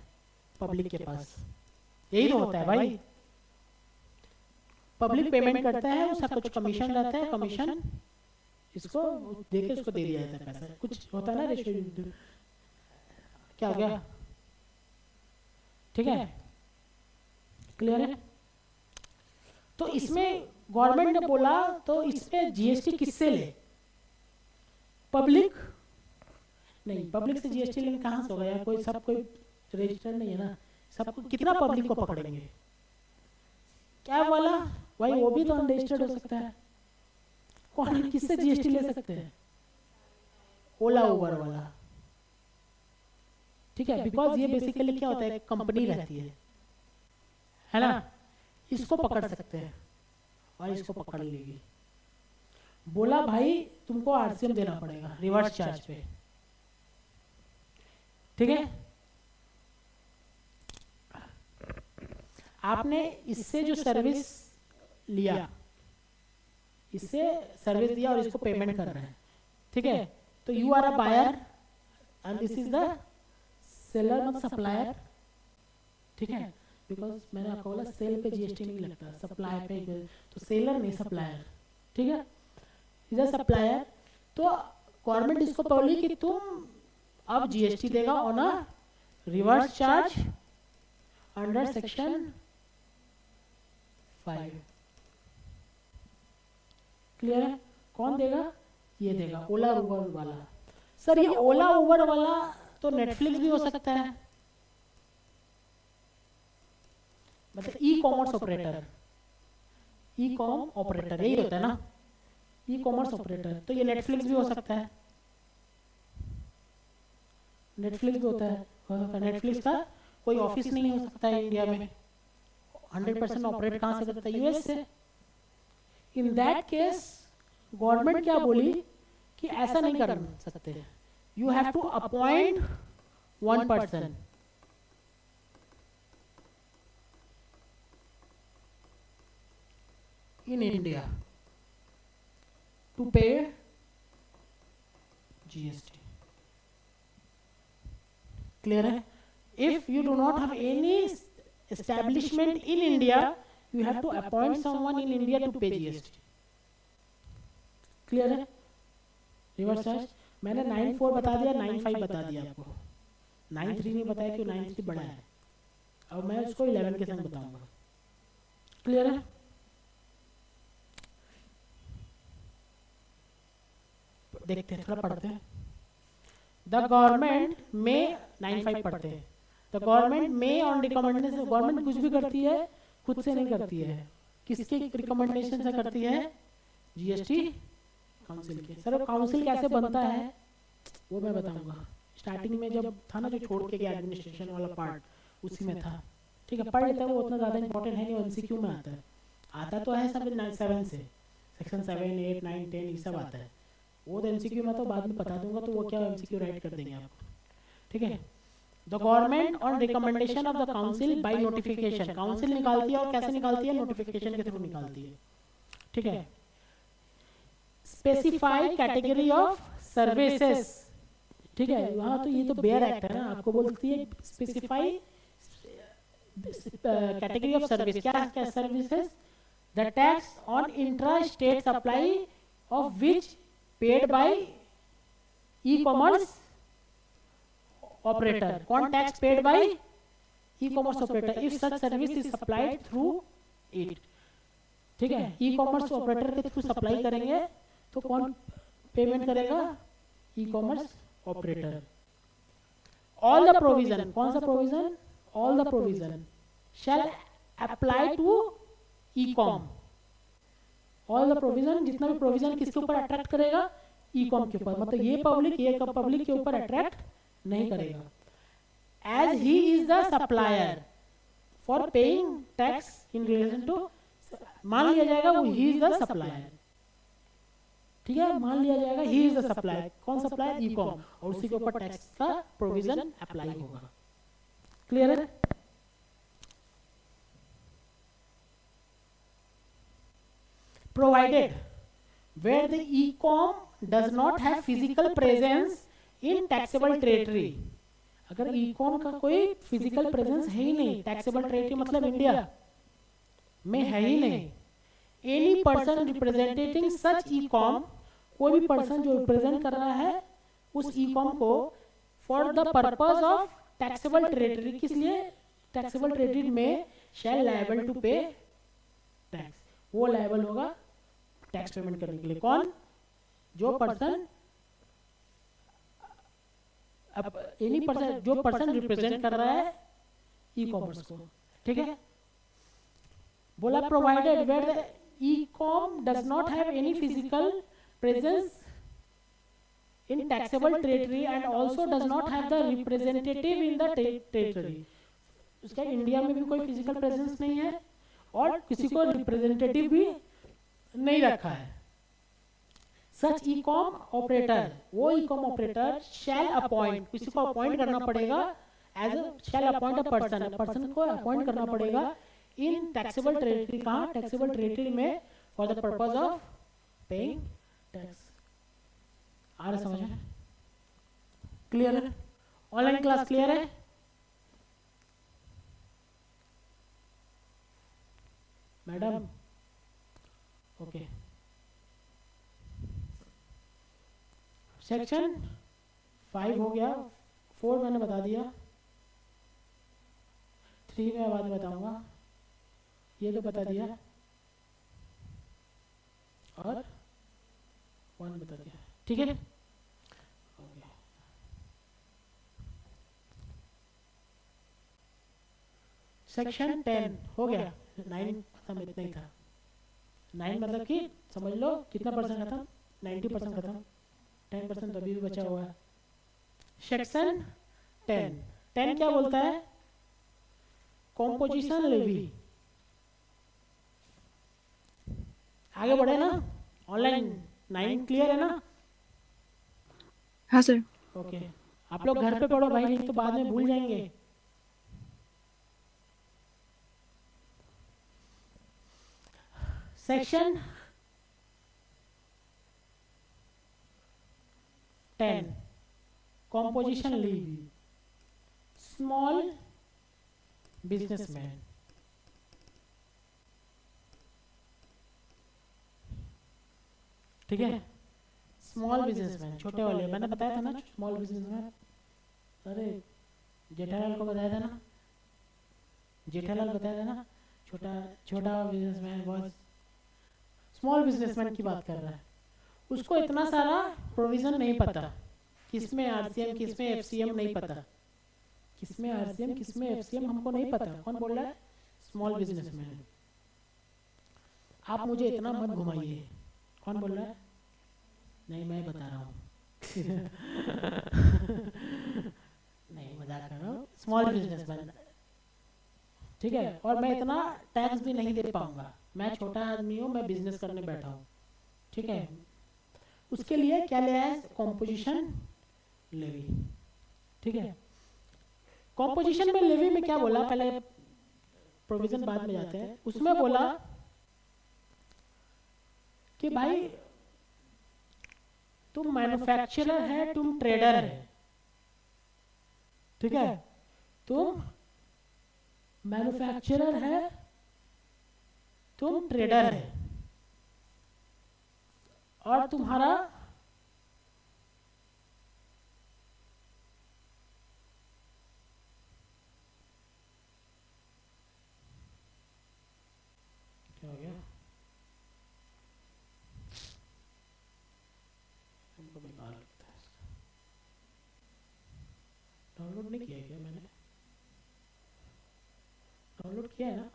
पब्लिक के पास, यही तो होता है भाई, पब्लिक पेमेंट करता है, उसका कुछ कमीशन रहता है, कमीशन इसको देके उसको दे दिया जाता है पैसा, कुछ होता है ना रेशियो, क्या हो गया, ठीक है, क्लियर है। तो इसमें गवर्नमेंट ने बोला तो इसमें जीएसटी किससे ले, पब्लिक नहीं, पब्लिक से जीएसटी लेने कहाँ से होगा यार, कोई सब कोई रजिस्टर नहीं है ना, सबको कितना पब्लिक को पकड़ेंगे, क्या वाला भाई, वो भी तो अनरजिस्टर्ड हो सकता है, कौन किससे जीएसटी ले सकते हैं, ओला उबर वाला, ठीक है, बिकॉज ये बेसिकली क्या होता है, कंपनी रहती है ना, इसको पकड़ सकते हैं और इसको पकड़ लेगी, बोला भाई तुमको आरसीएम देना पड़ेगा रिवर्स चार्ज पे, ठीक है। आपने इससे जो सर्विस लिया, इससे सर्विस दिया और इसको पेमेंट कर रहे हैं, ठीक है, तो you are a buyer and this is the seller मतलब सप्लायर, ठीक है, बिकॉज मैंने आपको बोला सेल पे जीएसटी नहीं लगता, सप्लाई पे, तो सेलर नहीं सप्लायर, ठीक है, इज अ सप्लायर। तो गवर्नमेंट इसको बोली कि तुम अब जीएसटी देगा on a reverse charge under section 5, clear है। कौन देगा, ये देगा ओला उबर वाला। सर ये ओला उबर वाला तो नेटफ्लिक्स भी हो सकता है, मतलब ई कॉमर्स ऑपरेटर, ई कॉम ऑपरेटर यही होता है ना, ई कॉमर्स ऑपरेटर, तो ये नेटफ्लिक्स भी हो सकता है, नेटफ्लिक्स भी होता है, नेटफ्लिक्स का कोई ऑफिस नहीं हो सकता है इंडिया में, 100% ऑपरेट कहाँ से करता है, यूएस से। इन दैट केस गवर्नमेंट क्या बोली कि ऐसा नहीं कर सकते, you have to appoint 1 person, in India to pay GST. Clear है? If you do not have any establishment in India, you have to appoint someone in India to pay GST. Clear है? Reverse charge. मैंने 9.4 बता दिया, 9.5 बता दिया आपको, 9.3 नहीं बताया क्यों, 9.3 बड़ा है, अब मैं उसको 11 के संग बताऊंगा। क्लियर है? देखते हैं, थोड़ा पढ़ते हैं। द गवर्नमेंट में 9.5 पढ़ते हैं। द गवर्नमेंट में ऑन रिकमेंडेशन, गवर्नमेंट कुछ भी करती है खुद से नहीं करती है, किसके रिकमेंडेशन से करती है? जीएसटी काउंसिल के। सर काउंसिल कैसे बनता है वो मैं बताऊंगा। स्टार्टिंग में जब था ना जो छोड़ के गया एडमिनिस्ट्रेशन वाला पार्ट, उसी में था। ठीक है, पढ़ लेता है, वो उतना ज़्यादा इंपॉर्टेंट है नहीं, एमसीक्यू में आता है। आता तो है सब 7 से, सेक्शन 7, 8, 9, 10 ये सब आता है। वो तो एमसीक्यू में तो बाद में बता दूंगा, तो वो क्या एमसीक्यू राइट कर देंगे आपको। ठीक है, the government on recommendation of the council by notification, council निकालती है और कैसे निकालती है? नोटिफिकेशन के थ्रू निकालती है। ठीक है, स्पेसिफाई कैटेगरी ऑफ सर्विसेज। ठीक है, वहाँ तो ये तो बेयर एक्ट है ना, आपको बोलती है स्पेसिफाई कैटेगरी ऑफ सर्विस। क्या क्या services? The tax on intra state supply of which paid by e commerce operator. कौन tax paid by? E commerce operator if such service is supplied through it. ठीक है, e commerce operator के through supply करेंगे तो कौन payment करेगा? E commerce operator. All the provision, कौन सा provision? All the provision shall apply to e com. All the provision, जितना भी प्रोविजन किसके ऊपर अट्रैक्ट करेगा? ई कॉम के ऊपर। मतलब ये पब्लिक के ऊपर अट्रैक्ट नहीं करेगा। As he is the supplier for paying tax in relation to, मान लिया जाएगा वो ही इज द सप्लायर। ठीक है, मान लिया जाएगा ही इज द सप्लायर। कौन सप्लायर? ई कॉम, और उसी के ऊपर टैक्स का प्रोविजन अप्लाई होगा। क्लियर है? Provided where the e-com does not have physical presence in taxable territory, अगर e-com का कोई physical presence है ही नहीं, taxable territory मतलब इंडिया में है ही नहीं, any person representing such e-com, कोई भी पर्सन जो रिप्रेजेंट कर रहा है उस e-com को for the purpose of taxable territory, किस लिए? taxable territory में shall liable to pay tax, वो लायबल होगा टैक्स पेमेंट करने के लिए। कौन? जो पर्सन, एनी पर्सन, जो पर्सन रिप्रेजेंट कर रहा है ई कॉमर्स को। ठीक है, बोला provided where the e com does not have any physical presence in taxable territory and also does not have the representative in the territory. उसका India में भी कोई फिजिकल प्रेजेंस नहीं है और किसी को रिप्रेजेंटेटिव भी नहीं रखा है। सच ई कॉम ऑपरेटर, वो e com operator shall appoint, किसी को अपॉइंट करना पड़ेगा as shall appoint a person, person को अपॉइंट करना पड़ेगा इन टैक्सेबल टेरिटरी। कहाँ? टैक्सेबल टेरिटरी में for the purpose of paying tax. आ रहा समझ में? क्लियर है? ऑनलाइन क्लास क्लियर है? Madam okay. सेक्शन 5 हो गया, 4 मैंने बता दिया, 3 मैं बाद में बताऊंगा, ये तो बता दिया, और 1 बता दिया। ठीक है, सेक्शन 10 हो गया। 9 खत्म, इतना ही था। 9 मतलब कि समझ लो कितना परसेंट खत्म? 90% खत्म, 10% तो अभी भी बचा हुआ है। सेक्शन 10 क्या बोलता है? Composition levy. आगे बढ़े ना? ऑनलाइन 9 क्लियर है ना? हाँ सर। ओके, आप लोग घर पे पढ़ो भाई, नहीं तो बाद में भूल जाएंगे। Section 10 composition leave, small businessman. ठीक है, स्मॉल बिजनेसमैन, छोटे वाले, मैंने बताया था ना स्मॉल बिजनेसमैन। अरे जेठालाल को बताया था ना, जेठालाल बताया था ना, छोटा छोटा बिजनेसमैन, बहुत स्मॉल बिजनेसमैन की बात कर रहा है। उसको इतना सारा प्रोविजन नहीं पता, किसमें आरसीएम किसमें एफसीएम नहीं पता, किसमें आरसीएम किसमें एफसीएम हमको नहीं पता। कौन बोल रहा है? Small businessman. आप मुझे इतना मत घुमाइए। कौन बोल रहा है? नहीं, मैं बता रहा हूँ। नहीं, मजाक कर रहा हूँ। स्मॉल बिजनेसमैन, ठीक है, और मैं इतना टैक्स भी नहीं दे पाऊंगा, मैं छोटा आदमी हूँ, मैं बिजनेस करने बैठा हूँ, ठीक है। उसके लिए क्या लिया है? कॉम्पोजिशन लेवी, ठीक है। कॉम्पोजिशन में लेवी में क्या बोला, पहले प्रोविजन बाद में जाते हैं। उसमें बोला कि भाई तुम मैन्युफैक्चरर है, तुम ट्रेडर है, ठीक है। तुम मैन्युफैक्चरर है, तुम ट्रेडर है, और तुम्हारा क्या हो गया? हमको बेकार लगता है इसका। डाउनलोड नहीं किया क्या मैंने? डाउनलोड किया है ना?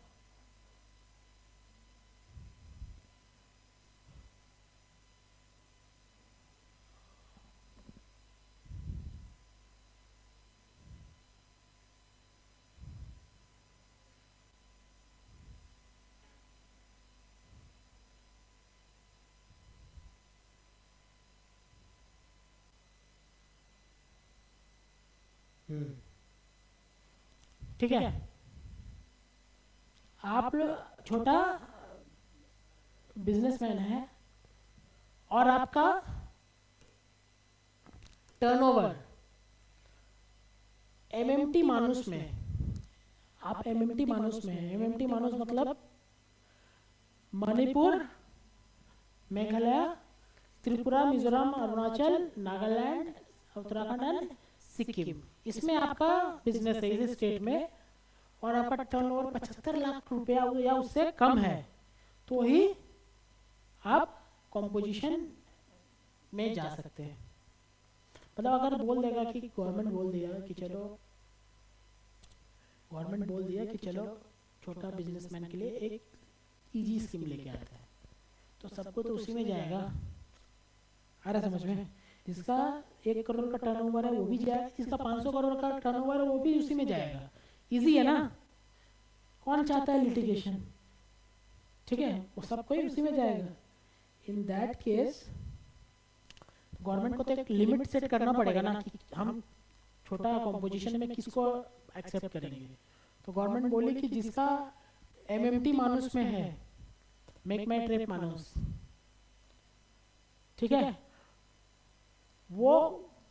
ठीक है। आप लोग छोटा बिजनेसमैन है और आपका टर्नओवर एमएमटी मानुस में, आप एमएमटी मानुस में, एमएमटी मानुस मतलब मणिपुर, मेघालय, त्रिपुरा, मिजोरम, अरुणाचल, नागालैंड, उत्तराखंड एंड सिक्किम, इसमें आपका बिजनेस है इस स्टेट में, और आपका टर्नओवर 75 लाख रुपया या उससे कम है, तो ही आप कॉम्पोजिशन में जा सकते हैं। मतलब अगर बोल देगा कि गवर्नमेंट बोल दिया कि चलो, गवर्नमेंट बोल दिया कि चलो छोटा बिजनेसमैन के लिए एक इजी स्कीम लेके आता है, तो सबको तो उसी में जाएगा। आ रहा समझ में? जिसका 1 करोड़ का टर्नओवर है वो भी जाएगा, जिसका 500 करोड़ का टर्नओवर है वो भी उसी में जाएगा। इजी है ना? कौन चाहता है लिटिगेशन? ठीक है, वो सब कोई उसी में जाएगा। इन दैट केस गवर्नमेंट को तो एक लिमिट सेट करना पड़ेगा ना कि हम छोटा कॉम्पोजिशन में किसको एक्सेप्ट करेंगे। तो गवर्नमेंट बोली कि जिसका एमएमटी मानुस में है, मेक माई ट्रिप मानुस, ठीक है, वो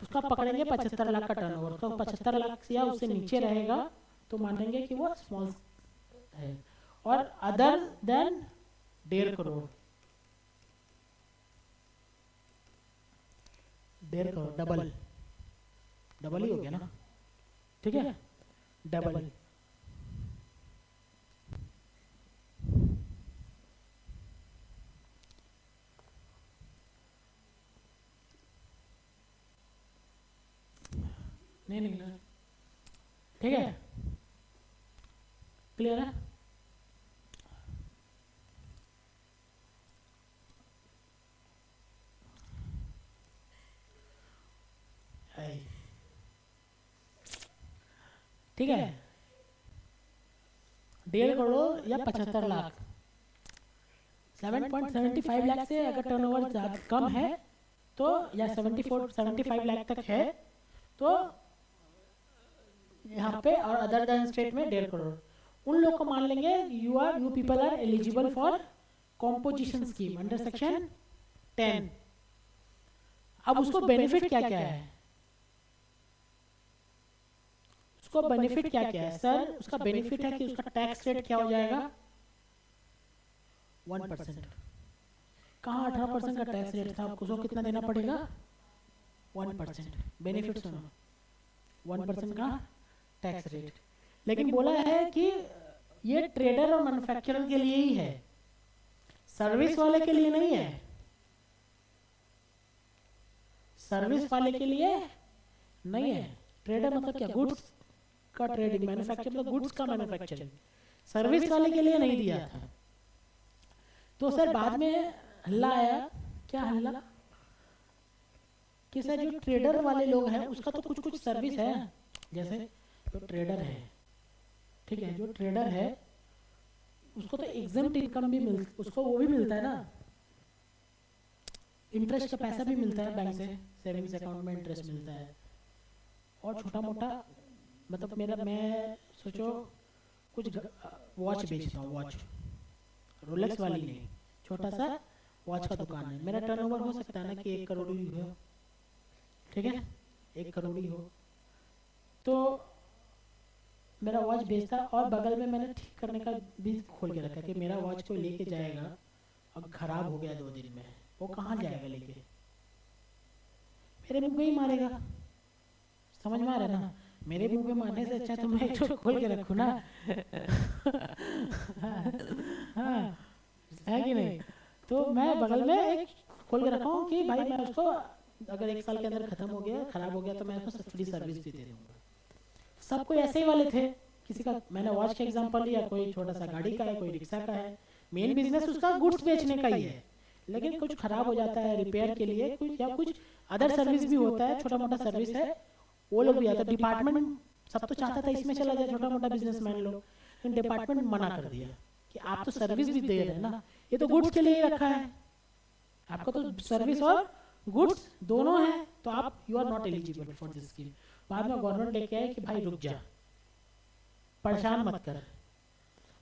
उसका पकड़ेंगे 75 लाख का टर्नओवर, तो 75 लाख या उससे नीचे रहेगा तो मानेंगे कि वो स्मॉल है, और other than 1.5 crore, 1.5 crore double, double ही हो गया ना? ठीक है, डबल। नहीं निकला, ठीक है, क्लियर है? ठीक है, 1.5 करोड़ या 75 लाख, 7.75 लाख से अगर टर्नओवर कम है तो, या 75 लाख तक है तो यहाँ पे, और अदर देन स्टेट में 1.5 करोड़, उन लोग को मान लेंगे you people are eligible for composition scheme under section 10। अब उसको बेनिफिट क्या क्या है? उसको बेनिफिट क्या क्या है सर? उसका बेनिफिट है कि उसका टैक्स रेट क्या हो जाएगा? 1%। कहाँ 18% का टैक्स रेट था, आपको कितना देना पड़ेगा? 1%। बेनिफिट सुनो, 1% का टैक्स रेट। लेकिन बोला है कि ये ट्रेडर और मैन्युफैक्चरर के लिए ही है, सर्विस वाले के लिए नहीं है। सर्विस वाले के लिए नहीं है। ट्रेडर मतलब क्या? गुड्स का ट्रेडिंग, मैन्युफैक्चर मतलब गुड्स का मैन्युफैक्चरिंग। सर्विस वाले के लिए नहीं दिया था। तो सर बाद में हल्ला आया, क्या हल्ला, कि सर जो ट्रेडर वाले लोग हैं उसका तो कुछ कुछ सर्विस है, जैसे जो ट्रेडर है, ठीक है, जो ट्रेडर है उसको तो एग्जम्प्ट इनकम भी उसको वो भी मिलता है ना, इंटरेस्ट का पैसा भी मिलता है बैंक से, सेविंग्स अकाउंट में इंटरेस्ट मिलता है, और छोटा मोटा मतलब मैं सोचो कुछ वॉच बेचता हूँ, वॉच रोलेक्स वाली नहीं, छोटा सा वॉच का दुकान है, मेरा टर्नओवर हो सकता है ना कि 1 करोड़ ही हो, ठीक है, 1 करोड़ ही हो, तो मेरा वॉच बेचता, और बगल में मैंने ठीक करने का भी खोल के रखा कि मेरा वॉच को लेके जाएगा और खराब हो गया 2 दिन में, वो कहाँ जाएगा लेके, मेरे मुंह में ही मारेगा, समझ में आ रहा है ना, मेरे मुंह में मारने से अच्छा तो मैं एक खोल के रखूँ ना हाँ, है कि नहीं, तो मैं बगल में एक खोल के रखा हूँ कि भाई मैं उसको अगर 1 साल के अंदर खत्म हो गया, खराब हो गया, तो मैं उसको फ्री सर्विस भी दे दूंगा। सब कोई ऐसे ही वाले थे, किसी का मैंने वॉच का एग्जांपल लिया, कोई छोटा सा गाड़ी का है, कोई रिक्शा का है, मेन बिजनेस उसका गुड्स बेचने का ही है, लेकिन कुछ खराब हो जाता है रिपेयर के लिए कुछ, या कुछ अदर सर्विस भी होता है, छोटा मोटा सर्विस है, वो लोग भी आता है। डिपार्टमेंट सब तो चाहता था इसमें चला जाए छोटा मोटा बिजनेसमैन लोग, लेकिन डिपार्टमेंट मना कर दिया कि आप तो सर्विस भी दे रहे हैं ना, ये तो गुड्स के लिए ही रखा है, आपको तो सर्विस और गुड्स दोनों है, तो आप you are not eligible for this scheme. बाद में गवर्नमेंट लेके आए कि भाई रुक जा, परेशान मत कर,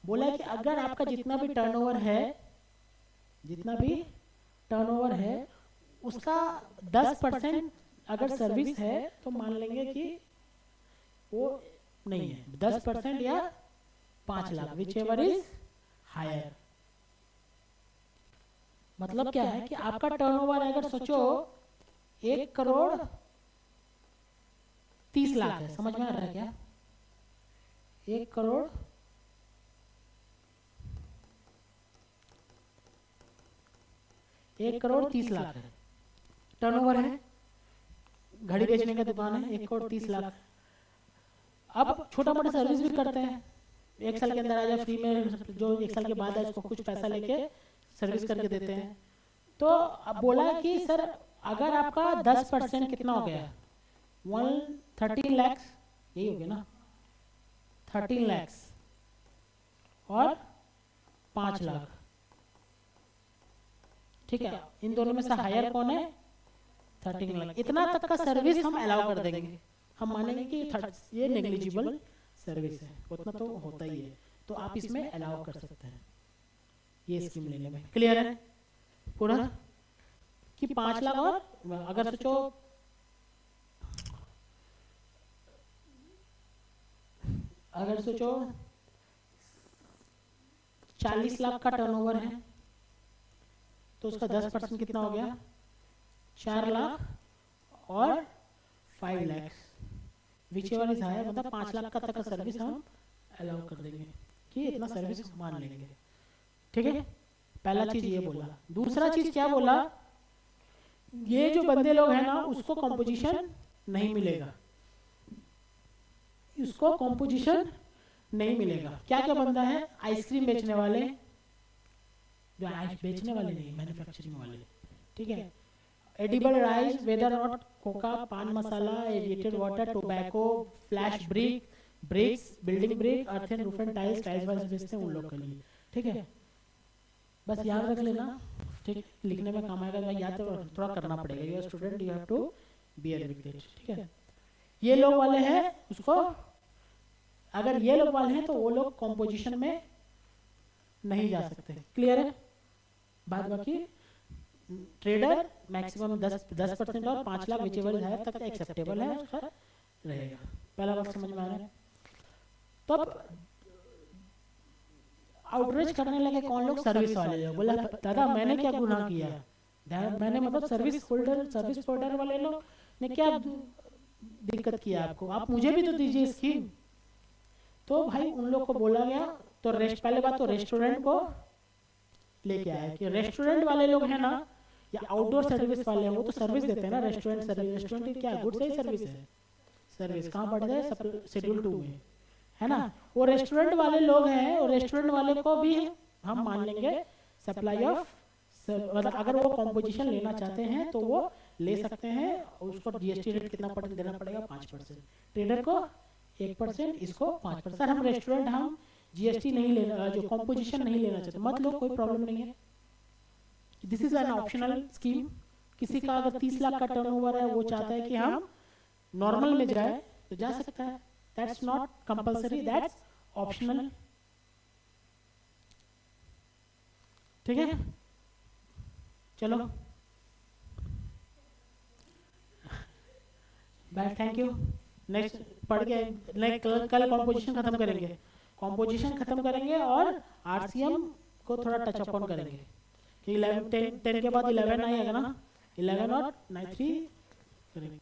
बोला कि अगर आपका जितना भी टर्नओवर है उसका 10% अगर सर्विस है तो मान लेंगे कि वो नहीं है, 10% या 5 lakh, whichever is higher. मतलब क्या है कि आपका टर्नओवर अगर सोचो 1 करोड़ 30 लाख है, समझ में आ रहा है क्या, 1 करोड़ 30 लाख है टर्नओवर है, घड़ी बेचने का दुकान है, 1 करोड़ 30 लाख। अब छोटा मोटा सर्विस भी करते हैं, 1 साल के अंदर आ जाए फ्री में, जो 1 साल के बाद है उसको कुछ पैसा लेके सर्विस करके देते हैं। तो अब बोला कि सर अगर आपका 10% कितना हो गया, 13 लाख, यही हो गया ना, 13 लाख और 5 लाख, ठीक है, इन दोनों में से हायर कौन है, 13 लाख, इतना तक का सर्विस हम अलाउ कर देंगे, हम मानेंगे कि ये नेग्लिजिबल सर्विस है, उतना तो होता ही है, तो आप इसमें अलाउ कर सकते हैं ये स्कीम लेने में। क्लियर है पूरा कि 5 लाख, और अगर सोचो अगर सोचो 40 लाख का टर्नओवर है तो उसका 10% कितना हो गया, 4 लाख और 5 lakh, whichever is higher, मतलब 5 लाख का तक का सर्विस हम अलाउ कर देंगे कि इतना सर्विस मान लेंगे, ठीक है। पहला चीज ये बोला। दूसरा चीज क्या बोला, ये जो बंदे लोग हैं ना उसको कॉम्पोजिशन नहीं मिलेगा, उसको कॉम्पोजिशन नहीं मिलेगा। क्या क्या बंदा है, आइसक्रीम बेचने वाले, जो आइस बेचने वाले नहीं, मैन्युफैक्चरिंग वाले, ठीक है, edible ice, whether not cocoa, paan masala, aerated water, tobacco, flash bricks, building brick, earth and roof and tiles वाइल्स बेचते हैं उन लोग के लिए, ठीक है। बस याद रख लेना, ठीक, लिखने में काम आएगा, याद तो थोड़ा करना पड़ेगा, you are student, you have to bear with it, ठीक है। ये लोग वाले हैं उसको, अगर ये लोग वाले हैं तो वो लोग कॉम्पोजिशन में नहीं जा सकते। क्लियर है बात? बाकी ट्रेडर मैक्सिमम 10% और 5 लाख विचेबल है तक एक्सेप्टेबल है, उसका रहेगा। पहला बात समझ में आ रहा है? तो अब आउटरीच करने लगे कौन लोग, सर्विस वाले लोग। बोला दादा मैंने क्या गुनाह किया, मैंने मतलब सर्विस होल्डर वाले लोग ने क्या दिक्कत किया आपको, आप मुझे भी तो दीजिए स्कीम। तो भाई उन लोग को बोला गया, तो पहले बात तो रेस्टोरेंट को लेके आया कि रेस्टोरेंट वाले लोग हैं ना या आउटडोर सर्विस वाले हैं, वो तो सर्विस देते हैं ना, रेस्टोरेंट सर्विस, रेस्टोरेंट क्या गुड से ही सर्विस है, सर्विस कहाँ पढ़ गए, शेड्यूल 2 में है ना। वो रेस्टोरेंट वाले लोग हैं और रेस्टोरेंट वाले को भी हम मान लेंगे सप्लाई ऑफ, मतलब अगर वो कॉम्पोजिशन लेना चाहते हैं तो वो ले सकते हैं। उसको जीएसटी रेट कितना देना पड़ेगा, 5%। ट्रेडर को 1%, इसको 5%। सर हम रेस्टोरेंट हम जीएसटी नहीं लेना, जो कॉम्पोजिशन नहीं लेना चाहते, मत लो, कोई प्रॉब्लम नहीं है। This is an optional scheme. किसी का अगर 30 लाख का टर्नओवर है, वो चाहता है कि हम नॉर्मल में जाए तो जा सकता है। That's not compulsory, that's optional. ठीक है, चलो बाय, थैंक यू। नेक्स्ट पढ़ के नेक्स्ट कल कॉम्पोजिशन खत्म करेंगे, कॉम्पोजिशन खत्म करेंगे और आरसीएम को थोड़ा टच अपॉन करेंगे कि 11 10 के बाद 11 आएगा ना, 11 और 9 3 करेंगे।